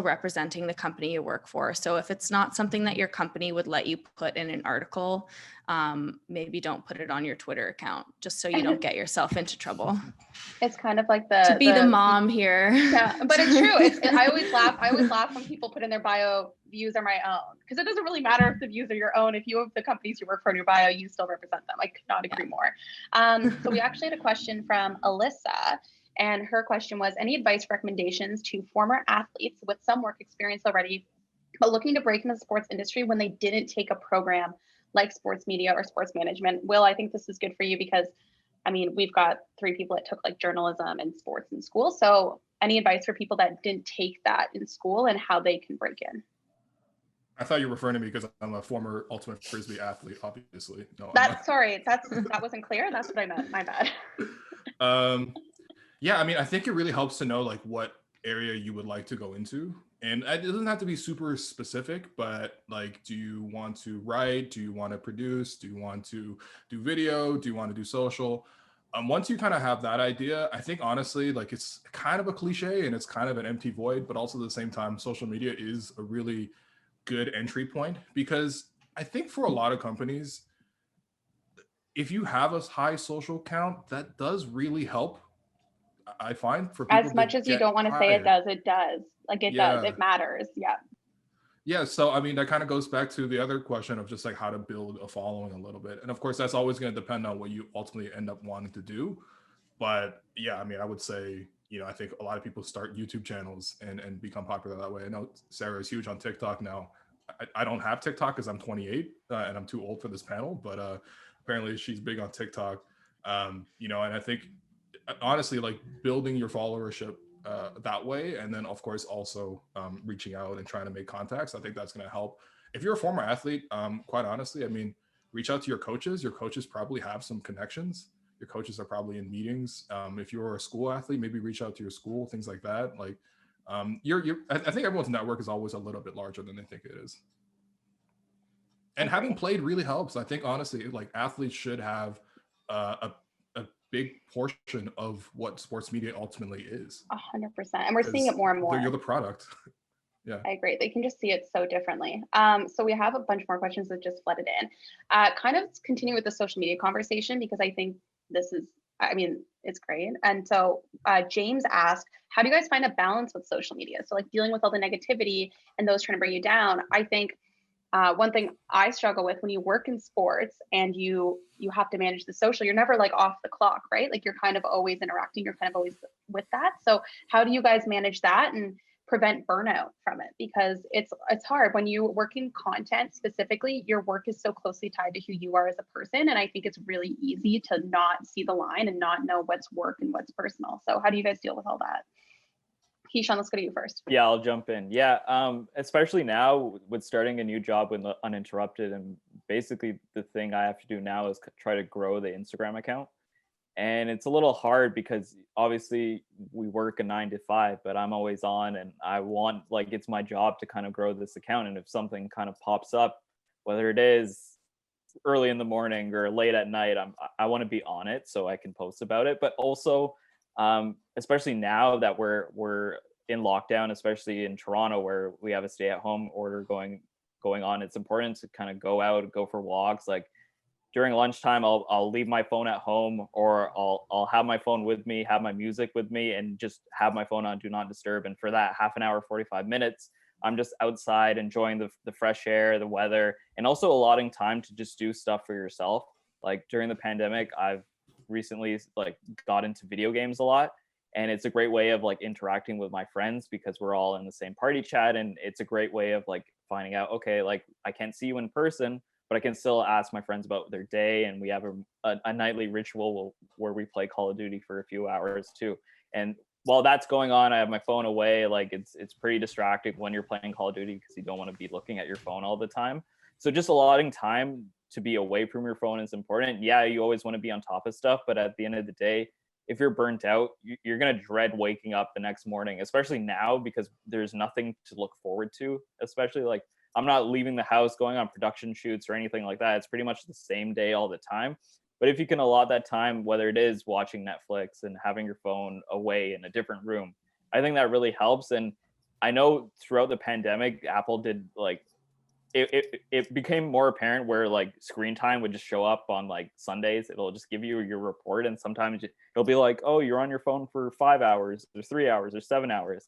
representing the company you work for. So if it's not something that your company would let you put in an article, maybe don't put it on your Twitter account, just so you don't get yourself into trouble.
It's kind of like
to be the mom here.
Yeah, but it's true. I always laugh when people put in their bio, views are my own, because it doesn't really matter if the views are your own. If you have the companies you work for in your bio, you still represent them. I could not agree more. So we actually had a question from Alyssa, and her question was, any advice, recommendations to former athletes with some work experience already, but looking to break into the sports industry when they didn't take a program like sports media or sports management? Will, I think this is good for you, because we've got 3 people that took like journalism and sports in school. So any advice for people that didn't take that in school and how they can break in?
I thought you were referring to me because I'm a former ultimate frisbee athlete, obviously. No,
that wasn't clear. That's what I meant. My bad.
Yeah, I think it really helps to know like what area you would like to go into. And it doesn't have to be super specific, but like, do you want to write? Do you want to produce? Do you want to do video? Do you want to do social? Once you kind of have that idea, I think honestly, like, it's kind of a cliche and it's kind of an empty void, but also at the same time, social media is a really good entry point, because I think for a lot of companies, if you have a high social count, that does really help. I find for people,
as much as you don't want to say it does. Like, it does. It matters. Yeah.
Yeah. So, that kind of goes back to the other question of just like how to build a following a little bit. And of course, that's always going to depend on what you ultimately end up wanting to do. But yeah, I would say, I think a lot of people start YouTube channels and become popular that way. I know Sarah is huge on TikTok now. I don't have TikTok because I'm 28 and I'm too old for this panel, but apparently she's big on TikTok. And I think honestly, like, building your followership that way, and then of course also reaching out and trying to make contacts, I think that's going to help. If you're a former athlete, quite honestly, reach out to your coaches. Your coaches probably have some connections. Your coaches are probably in meetings. If you're a school athlete, maybe reach out to your school, things like that. Like, I think everyone's network is always a little bit larger than they think it is. And having played really helps. I think honestly, like, athletes should have a big portion of what sports media ultimately is.
100%. And we're seeing it more and more.
You're the product. Yeah.
I agree. They can just see it so differently. So we have a bunch more questions that just flooded in. Kind of continue with the social media conversation, because I think this is, I mean, it's great. And so James asked, how do you guys find a balance with social media? So like dealing with all the negativity and those trying to bring you down. I think one thing I struggle with when you work in sports and you have to manage the social, you're never like off the clock, right? Like you're kind of always interacting, you're kind of always with that. So how do you guys manage that and prevent burnout from it? Because it's hard when you work in content specifically. Your work is so closely tied to who you are as a person, and I think it's really easy to not see the line and not know what's work and what's personal. So how do you guys deal with all that? Kishan, let's go to you first.
Yeah, I'll jump in. Yeah, especially now with starting a new job with Uninterrupted, and basically the thing I have to do now is try to grow the Instagram account. And it's a little hard because obviously we work a 9 to 5, but I'm always on, and I want, like, it's my job to kind of grow this account. And if something kind of pops up, whether it is early in the morning or late at night, I want to be on it so I can post about it. But also, especially now that we're in lockdown, especially in Toronto where we have a stay-at-home order going on, it's important to kind of go out, go for walks. Like, during lunchtime, I'll leave my phone at home, or I'll have my phone with me, have my music with me, and just have my phone on do not disturb. And for that half an hour, 45 minutes, I'm just outside enjoying the fresh air, the weather, and also allotting time to just do stuff for yourself. Like during the pandemic, I've recently like got into video games a lot, and it's a great way of like interacting with my friends because we're all in the same party chat, and it's a great way of like finding out, okay, like I can't see you in person, but I can still ask my friends about their day. And we have a nightly ritual where we play Call of Duty for a few hours too. And while that's going on, I have my phone away. Like it's pretty distracting when you're playing Call of Duty because you don't want to be looking at your phone all the time. So just allotting time to be away from your phone is important. Yeah, you always want to be on top of stuff, but at the end of the day, if you're burnt out, you're going to dread waking up the next morning, especially now because there's nothing to look forward to, especially like I'm not leaving the house going on production shoots or anything like that. It's pretty much the same day all the time. But if you can allot that time, whether it is watching Netflix and having your phone away in a different room, I think that really helps. And I know throughout the pandemic, Apple did like, it became more apparent where like screen time would just show up on like Sundays. It'll just give you your report. And sometimes it'll be like, oh, you're on your phone for 5 hours or 3 hours or 7 hours.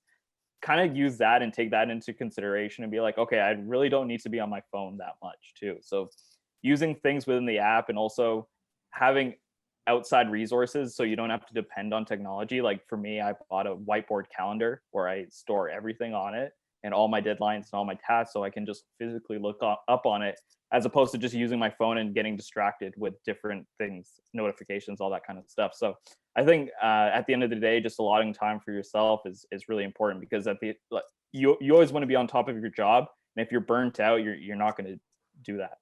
Kind of use that and take that into consideration and be like, okay, I really don't need to be on my phone that much too. So using things within the app and also having outside resources so you don't have to depend on technology. Like for me, I bought a whiteboard calendar where I store everything on it and all my deadlines and all my tasks so I can just physically look up on it as opposed to just using my phone and getting distracted with different things, notifications, all that kind of stuff. So I think at the end of the day, just allotting time for yourself is really important because you always want to be on top of your job. And if you're burnt out, you're not going to do that.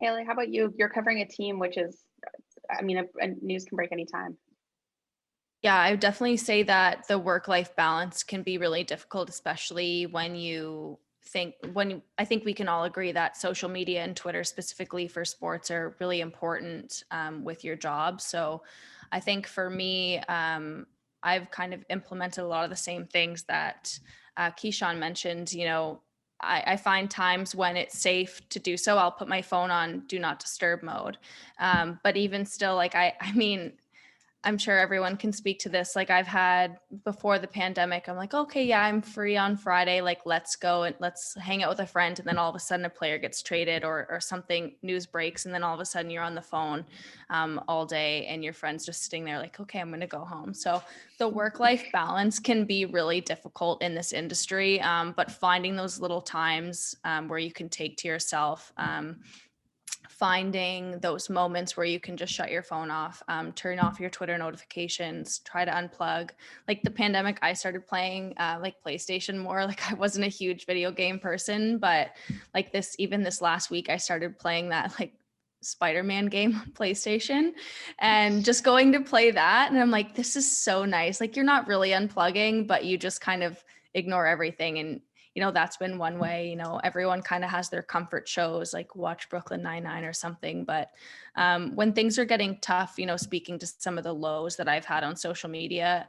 Hailey, how about you? You're covering a team, which is, I mean, news can break anytime.
Yeah, I would definitely say that the work-life balance can be really difficult, especially when I think we can all agree that social media and Twitter specifically for sports are really important with your job. So I think for me, I've kind of implemented a lot of the same things that Kishan mentioned. You know, I find times when it's safe to do so, I'll put my phone on do not disturb mode. But even still, like, I mean, I'm sure everyone can speak to this. Like I've had before the pandemic, I'm like, okay, yeah, I'm free on Friday. Like, let's go and let's hang out with a friend. And then all of a sudden a player gets traded or something, news breaks. And then all of a sudden you're on the phone all day and your friend's just sitting there like, okay, I'm going to go home. So the work-life balance can be really difficult in this industry. But finding those little times where you can take to yourself, finding those moments where you can just shut your phone off, turn off your Twitter notifications, try to unplug. Like the pandemic, I started playing like PlayStation more. Like I wasn't a huge video game person, but like even this last week, I started playing that like Spider-Man game on PlayStation and just going to play that. And I'm like, this is so nice. Like you're not really unplugging, but you just kind of ignore everything and that's been one way. Everyone kind of has their comfort shows, like watch Brooklyn Nine-Nine or something. But when things are getting tough, speaking to some of the lows that I've had on social media,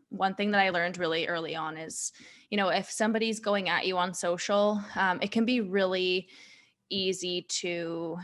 one thing that I learned really early on is, if somebody's going at you on social, it can be really easy to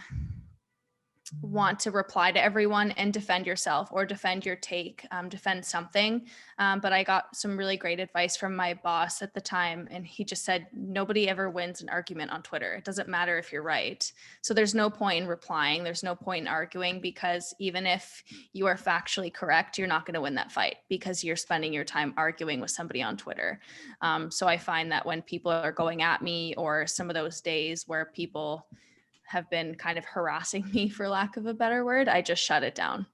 want to reply to everyone and defend yourself or defend your take, defend something. But I got some really great advice from my boss at the time. And he just said, nobody ever wins an argument on Twitter. It doesn't matter if you're right. So there's no point in replying. There's no point in arguing, because even if you are factually correct, you're not going to win that fight because you're spending your time arguing with somebody on Twitter. So I find that when people are going at me, or some of those days where people have been kind of harassing me, for lack of a better word, I just shut it down.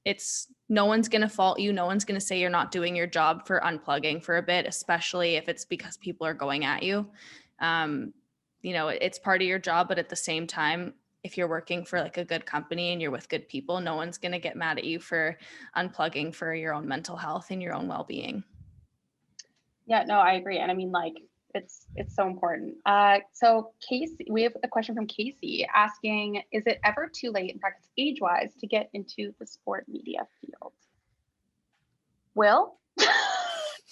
It's no one's going to fault you. No one's going to say you're not doing your job for unplugging for a bit, especially if it's because people are going at you. It's part of your job, but at the same time, if you're working for like a good company and you're with good people, no one's going to get mad at you for unplugging for your own mental health and your own well-being.
Yeah, no, I agree. And I mean, like, it's so important. So Casey, we have a question from Casey asking, is it ever too late in practice age-wise to get into the sport media field? Will?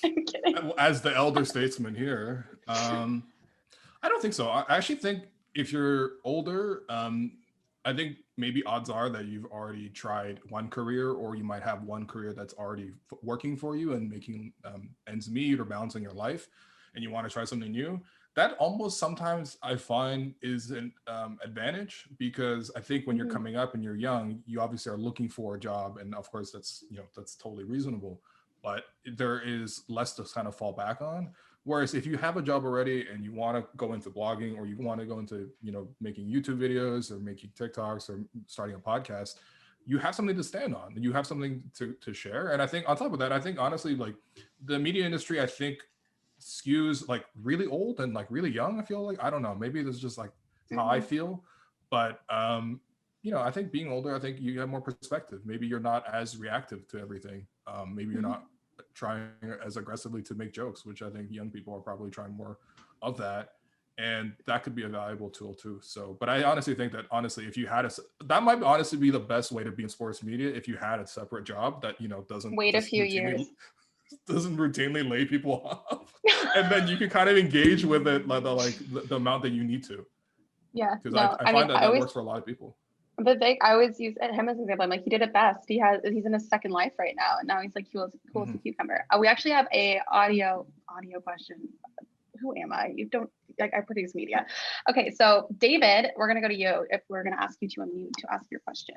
I'm kidding.
As the elder statesman here, I don't think so. I actually think if you're older, I think maybe odds are that you've already tried one career, or you might have one career that's already working for you and making ends meet or balancing your life, and you want to try something new. That almost sometimes I find is an advantage, because I think when you're coming up and you're young, you obviously are looking for a job, and of course that's totally reasonable, but there is less to kind of fall back on. Whereas if you have a job already and you want to go into blogging, or you want to go into making YouTube videos or making TikToks or starting a podcast, you have something to stand on. You have something to share. And I think on top of that, I think honestly, like the media industry, I think skews like really old and like really young. I feel like, I don't know, maybe this is just like how I feel, but I think being older, I think you have more perspective. Maybe you're not as reactive to everything. Maybe you're not trying as aggressively to make jokes, which I think young people are probably trying more of that. And that could be a valuable tool too. So, but I honestly think that if you had that might honestly be the best way to be in sports media, if you had a separate job that, doesn't
wait a few years.
Doesn't routinely lay people off, and then you can kind of engage with it the amount that you need to.
Yeah,
because I find that works for a lot of people.
But I always use him as an example. I'm like, he did it best. He's in his second life right now, and now he's like cool as a cucumber. We actually have a audio question. Who am I? You don't like, I produce media. Okay, so David, we're gonna go to you. If we're gonna ask you to unmute to ask your question.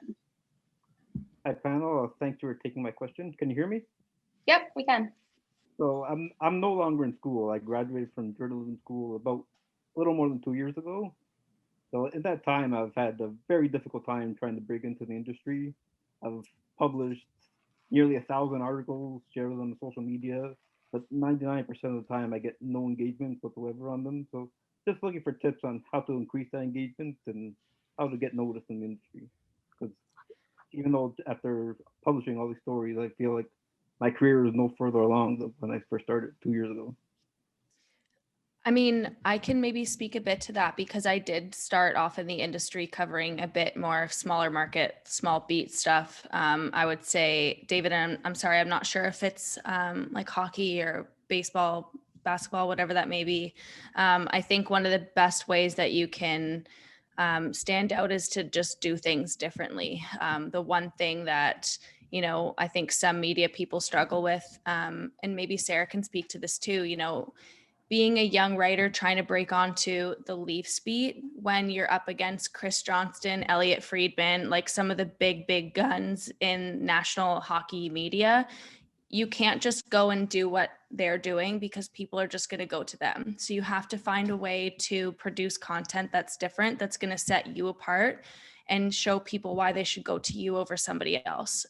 Hi panel, thanks for taking my question. Can you hear me?
Yep, we can.
So I'm no longer in school. I graduated from journalism school about a little more than 2 years ago. So in that time, I've had a very difficult time trying to break into the industry. I've published nearly 1,000 articles, shared them on social media, but 99% of the time I get no engagement whatsoever on them. So just looking for tips on how to increase that engagement and how to get noticed in the industry. Because even though after publishing all these stories, I feel like my career is no further along than when I first started 2 years ago.
I mean, I can maybe speak a bit to that, because I did start off in the industry covering a bit more smaller market, small beat stuff. I would say, David, and I'm sorry, I'm not sure if it's like hockey or baseball, basketball, whatever that may be. I think one of the best ways that you can stand out is to just do things differently. The one thing that I think some media people struggle with, and maybe Sarah can speak to this too, being a young writer trying to break onto the Leafs beat when you're up against Chris Johnston, Elliot Friedman, like some of the big guns in national hockey media, you can't just go and do what they're doing, because people are just going to go to them. So you have to find a way to produce content that's different, that's going to set you apart and show people why they should go to you over somebody else.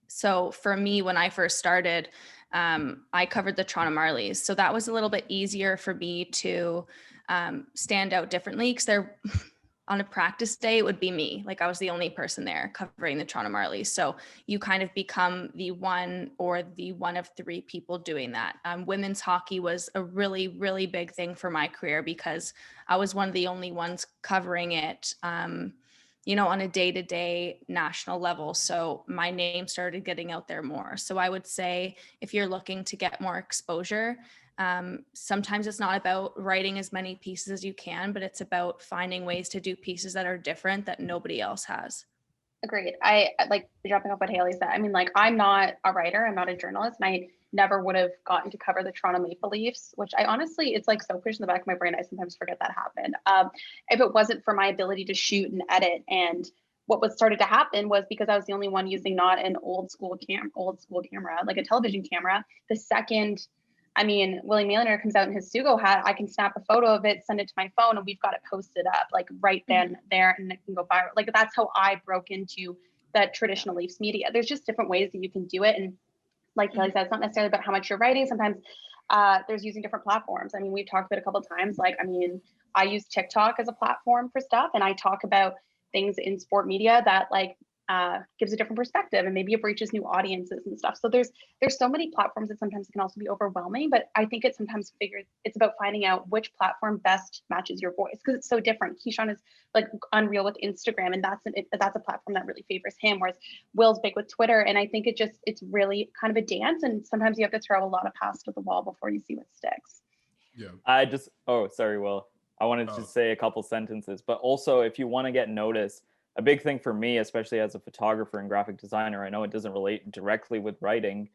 So for me, when I first started, I covered the Toronto Marlies. So that was a little bit easier for me to stand out differently, because on a practice day, it would be me. Like I was the only person there covering the Toronto Marlies. So you kind of become the one of three people doing that. Women's hockey was a really, really big thing for my career because I was one of the only ones covering it, you know, on a day-to-day national level. So my name started getting out there more. So I would say if you're looking to get more exposure, sometimes it's not about writing as many pieces as you can, but it's about finding ways to do pieces that are different that nobody else has.
Agreed. I like jumping off what Hailey said. I mean, like, I'm not a writer, I'm not a journalist, and I never would have gotten to cover the Toronto Maple Leafs, which I honestly, it's like so pushed in the back of my brain. I sometimes forget that happened. If it wasn't for my ability to shoot and edit, and what was started to happen was because I was the only one using not an old school camera, like a television camera. The second, I mean, Willie Milliner comes out in his Sugo hat, I can snap a photo of it, send it to my phone, and we've got it posted up like right then, there, and it can go viral. Like that's how I broke into the traditional Leafs media. There's just different ways that you can do it. And like Kelly said, it's not necessarily about how much you're writing. Sometimes there's using different platforms. I mean, we've talked about it a couple of times. Like, I mean, I use TikTok as a platform for stuff, and I talk about things in sport media that like gives a different perspective, and maybe it reaches new audiences and stuff. So there's so many platforms that sometimes it can also be overwhelming, but I think it's sometimes it's about finding out which platform best matches your voice, because it's so different. Kishan is like unreal with Instagram, and that's a platform that really favors him, whereas Will's big with Twitter. And I think it's really kind of a dance, and sometimes you have to throw a lot of pass to the wall before you see what sticks.
Yeah.
Sorry, Will. I wanted to say a couple sentences, but also if you want to get noticed, a big thing for me, especially as a photographer and graphic designer, I know it doesn't relate directly with writing,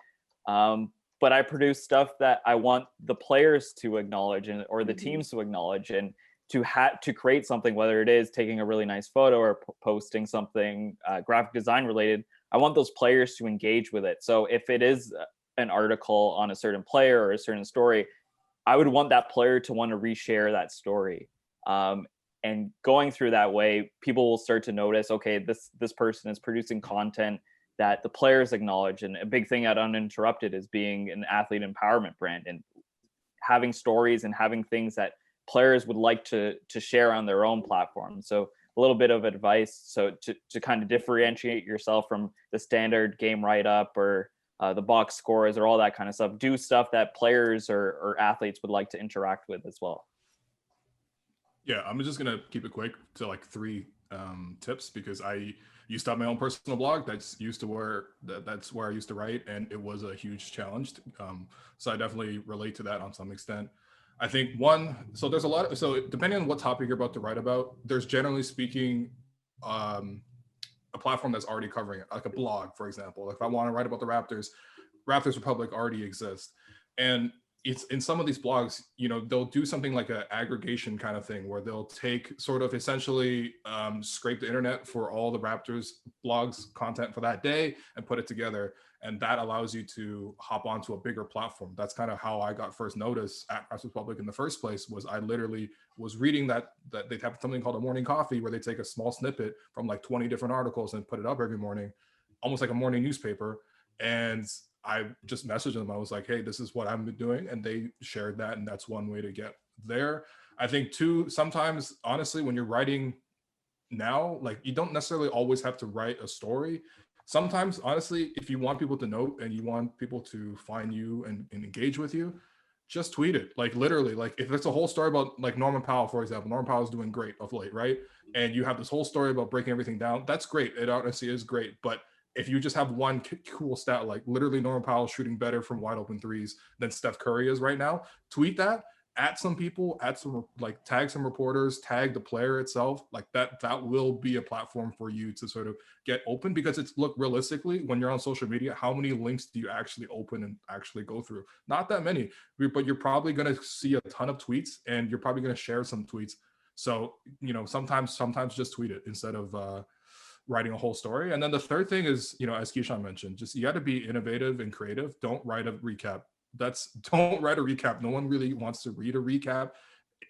but I produce stuff that I want the players to acknowledge or the teams to acknowledge, and to create something, whether it is taking a really nice photo or posting something graphic design related. I want those players to engage with it. So if it is an article on a certain player or a certain story, I would want that player to want to reshare that story. And going through that way, people will start to notice, okay, this person is producing content that the players acknowledge. And a big thing at Uninterrupted is being an athlete empowerment brand and having stories and having things that players would like to share on their own platform. So a little bit of advice, so to kind of differentiate yourself from the standard game write-up or the box scores or all that kind of stuff. Do stuff that players or athletes would like to interact with as well.
Yeah, I'm just gonna keep it quick to like 3 tips, because I used to have my own personal blog that's where I used to write, and it was a huge challenge. So I definitely relate to that on some extent. I think so depending on what topic you're about to write about, there's generally speaking a platform that's already covering it, like a blog, for example. Like if I want to write about the Raptors Republic already exists. And it's in some of these blogs, they'll do something like an aggregation kind of thing where they'll take sort of essentially scrape the internet for all the Raptors blogs content for that day and put it together. And that allows you to hop onto a bigger platform. That's kind of how I got first notice at Raptors Republic in the first place. Was I literally was reading that they have something called a morning coffee, where they take a small snippet from like 20 different articles and put it up every morning, almost like a morning newspaper. And I just messaged them. I was like, hey, this is what I'm doing. And they shared that. And that's one way to get there. I think too, sometimes, honestly, when you're writing now, like you don't necessarily always have to write a story. Sometimes, honestly, if you want people to know and you want people to find you and engage with you, just tweet it. Like literally, like if it's a whole story about like Norman Powell, for example, Norman Powell is doing great of late, right? And you have this whole story about breaking everything down. That's great. It honestly is great. But if you just have one cool stat, like literally Norman Powell shooting better from wide open threes than Steph Curry is right now, tweet that, at some people, like tag some reporters, tag the player itself, like that will be a platform for you to sort of get open. Because it's, look, realistically, when you're on social media, how many links do you actually open and actually go through? Not that many, but you're probably going to see a ton of tweets, and you're probably going to share some tweets. So, sometimes just tweet it instead of writing a whole story. And then the third thing is, as Kishan mentioned, just you got to be innovative and creative. Don't write a recap. Don't write a recap. No one really wants to read a recap.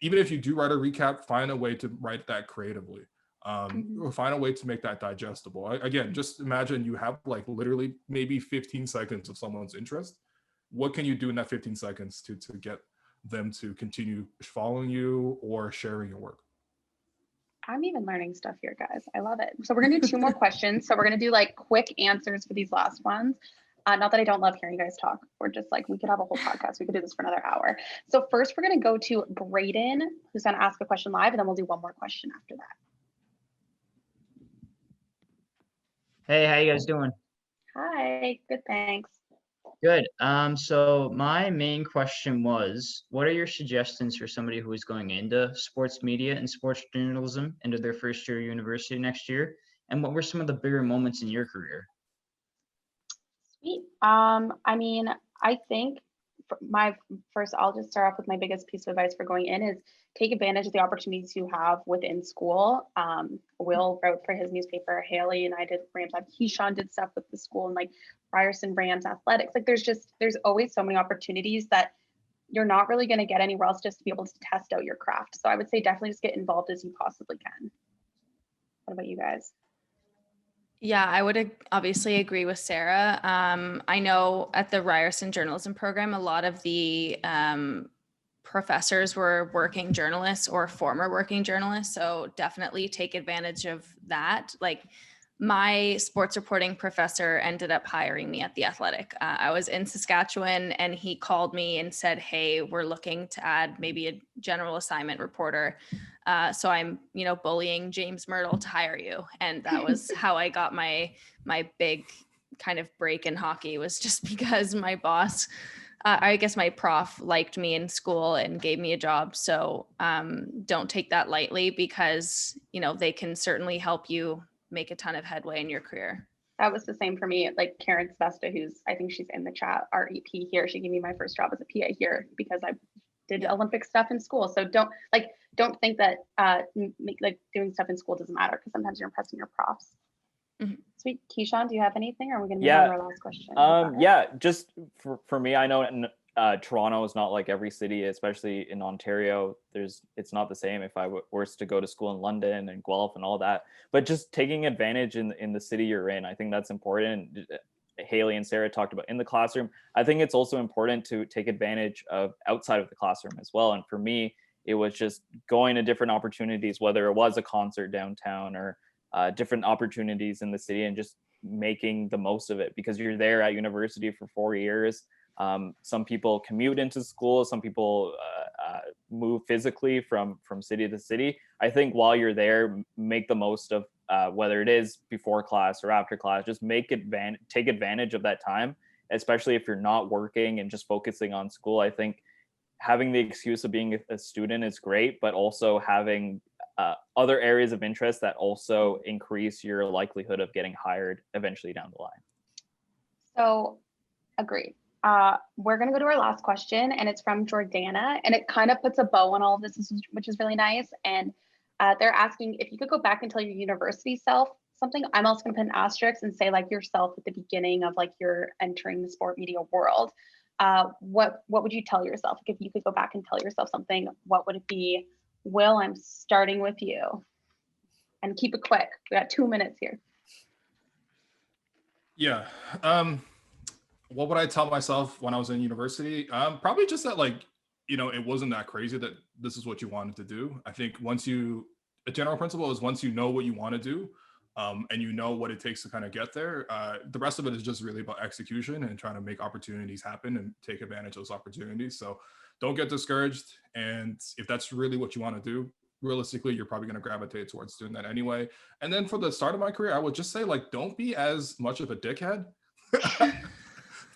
Even if you do write a recap, find a way to write that creatively. Or find a way to make that digestible. Again, just imagine you have like literally maybe 15 seconds of someone's interest. What can you do in that 15 seconds to get them to continue following you or sharing your work?
I'm even learning stuff here, guys. I love it. So we're gonna do 2 more questions. So we're gonna do like quick answers for these last ones. Not that I don't love hearing you guys talk. We're just like, we could have a whole podcast. We could do this for another hour. So first we're gonna go to Brayden, who's gonna ask a question live, and then we'll do 1 more question after that.
Hey, how you guys doing?
Hi, good, thanks.
Good. So my main question was, what are your suggestions for somebody who is going into sports media and sports journalism into their first year of university next year? And what were some of the bigger moments in your career?
Sweet. I mean, I think I'll just start off with my biggest piece of advice for going in is take advantage of the opportunities you have within school. Will wrote for his newspaper, Hailey and I did Rams. Kishan did stuff with the school and like Ryerson Rams athletics. Like there's always so many opportunities that you're not really going to get anywhere else just to be able to test out your craft. So I would say definitely just get involved as you possibly can. What about you guys?
Yeah, I would obviously agree with Sarah. I know at the Ryerson journalism program, a lot of the professors were working journalists or former working journalists. So definitely take advantage of that. Like my sports reporting professor ended up hiring me at The Athletic. I was in Saskatchewan and he called me and said, hey, we're looking to add maybe a general assignment reporter. So I'm, bullying James Myrtle to hire you. And that was how I got my big kind of break in hockey, was just because my boss, I guess my prof liked me in school and gave me a job. So don't take that lightly because, they can certainly help you make a ton of headway in your career.
That was the same for me. Like Karen Svesta, I think she's in the chat, our EP here. She gave me my first job as a PA here because I did Olympic stuff in school. So don't think that doing stuff in school doesn't matter, because sometimes you're impressing your profs. Mm-hmm. Sweet. Kishan, do you have anything, or are we going to move on to our last question?
Yeah, just for me, I know Toronto is not like every city, especially in Ontario. It's not the same if I were to go to school in London and Guelph and all that. But just taking advantage in the city you're in, I think that's important. Hailey and Sarah talked about in the classroom. I think it's also important to take advantage of outside of the classroom as well. And for me, it was just going to different opportunities, whether it was a concert downtown or different opportunities in the city, and just making the most of it, because you're there at university for 4 years. Some people commute into school. Some people move physically from city to city. I think while you're there, make the most of whether it is before class or after class. Just take advantage of that time, especially if you're not working and just focusing on school. I think having the excuse of being a student is great, but also having other areas of interest that also increase your likelihood of getting hired eventually down the line.
So, agreed. We're going to go to our last question, and it's from Jordana, and it kind of puts a bow on all of this, which is really nice. And they're asking if you could go back and tell your university self something. I'm also going to put an asterisk and say like yourself at the beginning of like you're entering the sport media world. What would you tell yourself? Like, if you could go back and tell yourself something, what would it be? Will, I'm starting with you. And keep it quick. We got 2 minutes here.
Yeah. What would I tell myself when I was in university? Probably just that, like, it wasn't that crazy that this is what you wanted to do. I think a general principle is once you know what you want to do, and you know what it takes to kind of get there, the rest of it is just really about execution and trying to make opportunities happen and take advantage of those opportunities. So don't get discouraged. And if that's really what you want to do, realistically, you're probably going to gravitate towards doing that anyway. And then for the start of my career, I would just say, like, don't be as much of a dickhead.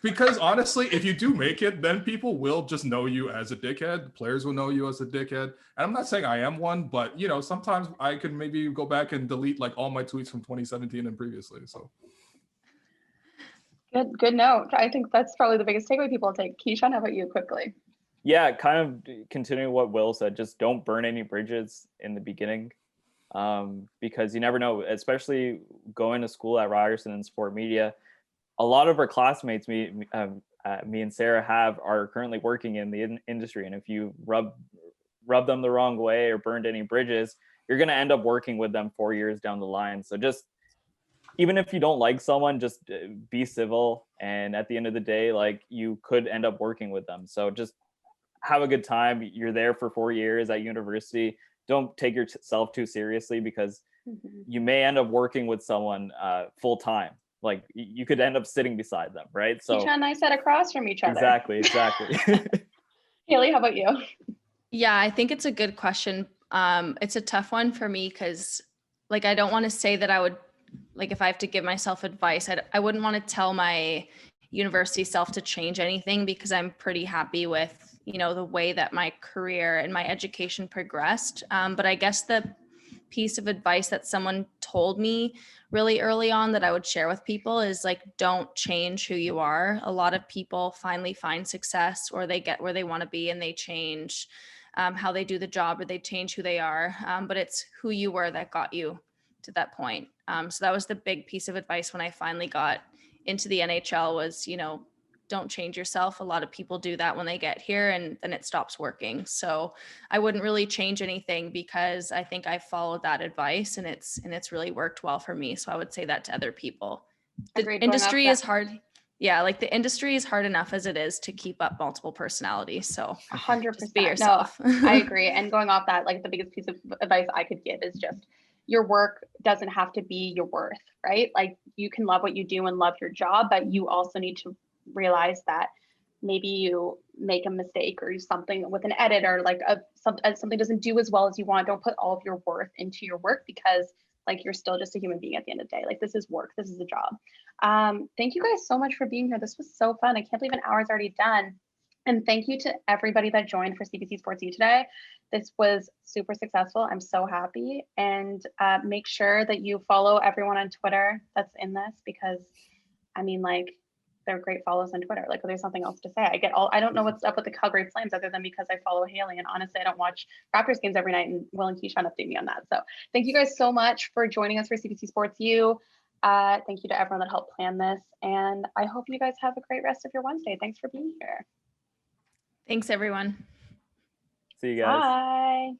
Because honestly, if you do make it, then people will just know you as a dickhead. Players will know you as a dickhead. And I'm not saying I am one, but sometimes I could maybe go back and delete like all my tweets from 2017 and previously. So
good note. I think that's probably the biggest takeaway people take. Kishan, how about you quickly?
Yeah, kind of continuing what Will said, just don't burn any bridges in the beginning, because you never know, especially going to school at Ryerson in sport media. A lot of our classmates, me and Sarah are currently working in the industry. And if you rub them the wrong way or burned any bridges, you're going to end up working with them 4 years down the line. So just, even if you don't like someone, just be civil. And at the end of the day, like, you could end up working with them. So just have a good time. You're there for 4 years at university. don't take yourself too seriously, because
Mhm.
you may end up working with someone full time. Like you could end up sitting beside them, right? So
Kishan and I sat across from each other.
exactly.
Haley, how about you?
Yeah, I think it's a good question. It's a tough one for me because, like, I don't want to say that I would, like, if I have to give myself advice, I wouldn't want to tell my university self to change anything, because I'm pretty happy with, the way that my career and my education progressed. But I guess the piece of advice that someone told me really early on that I would share with people is, like, don't change who you are. A lot of people finally find success, or they get where they want to be, and they change how they do the job, or they change who they are. But it's who you were that got you to that point. So that was the big piece of advice when I finally got into the NHL was, don't change yourself. A lot of people do that when they get here, and then it stops working. So I wouldn't really change anything, because I think I followed that advice, and it's really worked well for me. So I would say that to other people. The
Agreed, going off
industry
that-
is hard. Yeah, like the industry is hard enough as it is to keep up multiple personalities. So
100%.
just be yourself.
No, I agree. And going off that, like, the biggest piece of advice I could give is just, your work doesn't have to be your worth, right? Like, you can love what you do and love your job, but you also need to realize that maybe you make a mistake or something with an edit, or like something doesn't do as well as you want. Don't put all of your worth into your work, because, like, you're still just a human being at the end of the day. Like, this is work, this is a job. Thank you guys so much for being here. This was so fun. I can't believe an hour's already done. And thank you to everybody that joined for CBC Sports U today. This was super successful. I'm so happy. And make sure that you follow everyone on Twitter that's in this, because, I mean, like, they're great follows on Twitter. Like, there's nothing else to say. I don't know what's up with the Calgary Flames, other than because I follow Hailey. And honestly, I don't watch Raptors games every night, and Will and Kishan update me on that. So thank you guys so much for joining us for CBC Sports U. Thank you to everyone that helped plan this. And I hope you guys have a great rest of your Wednesday. Thanks for being here.
Thanks, everyone.
See you guys.
Bye.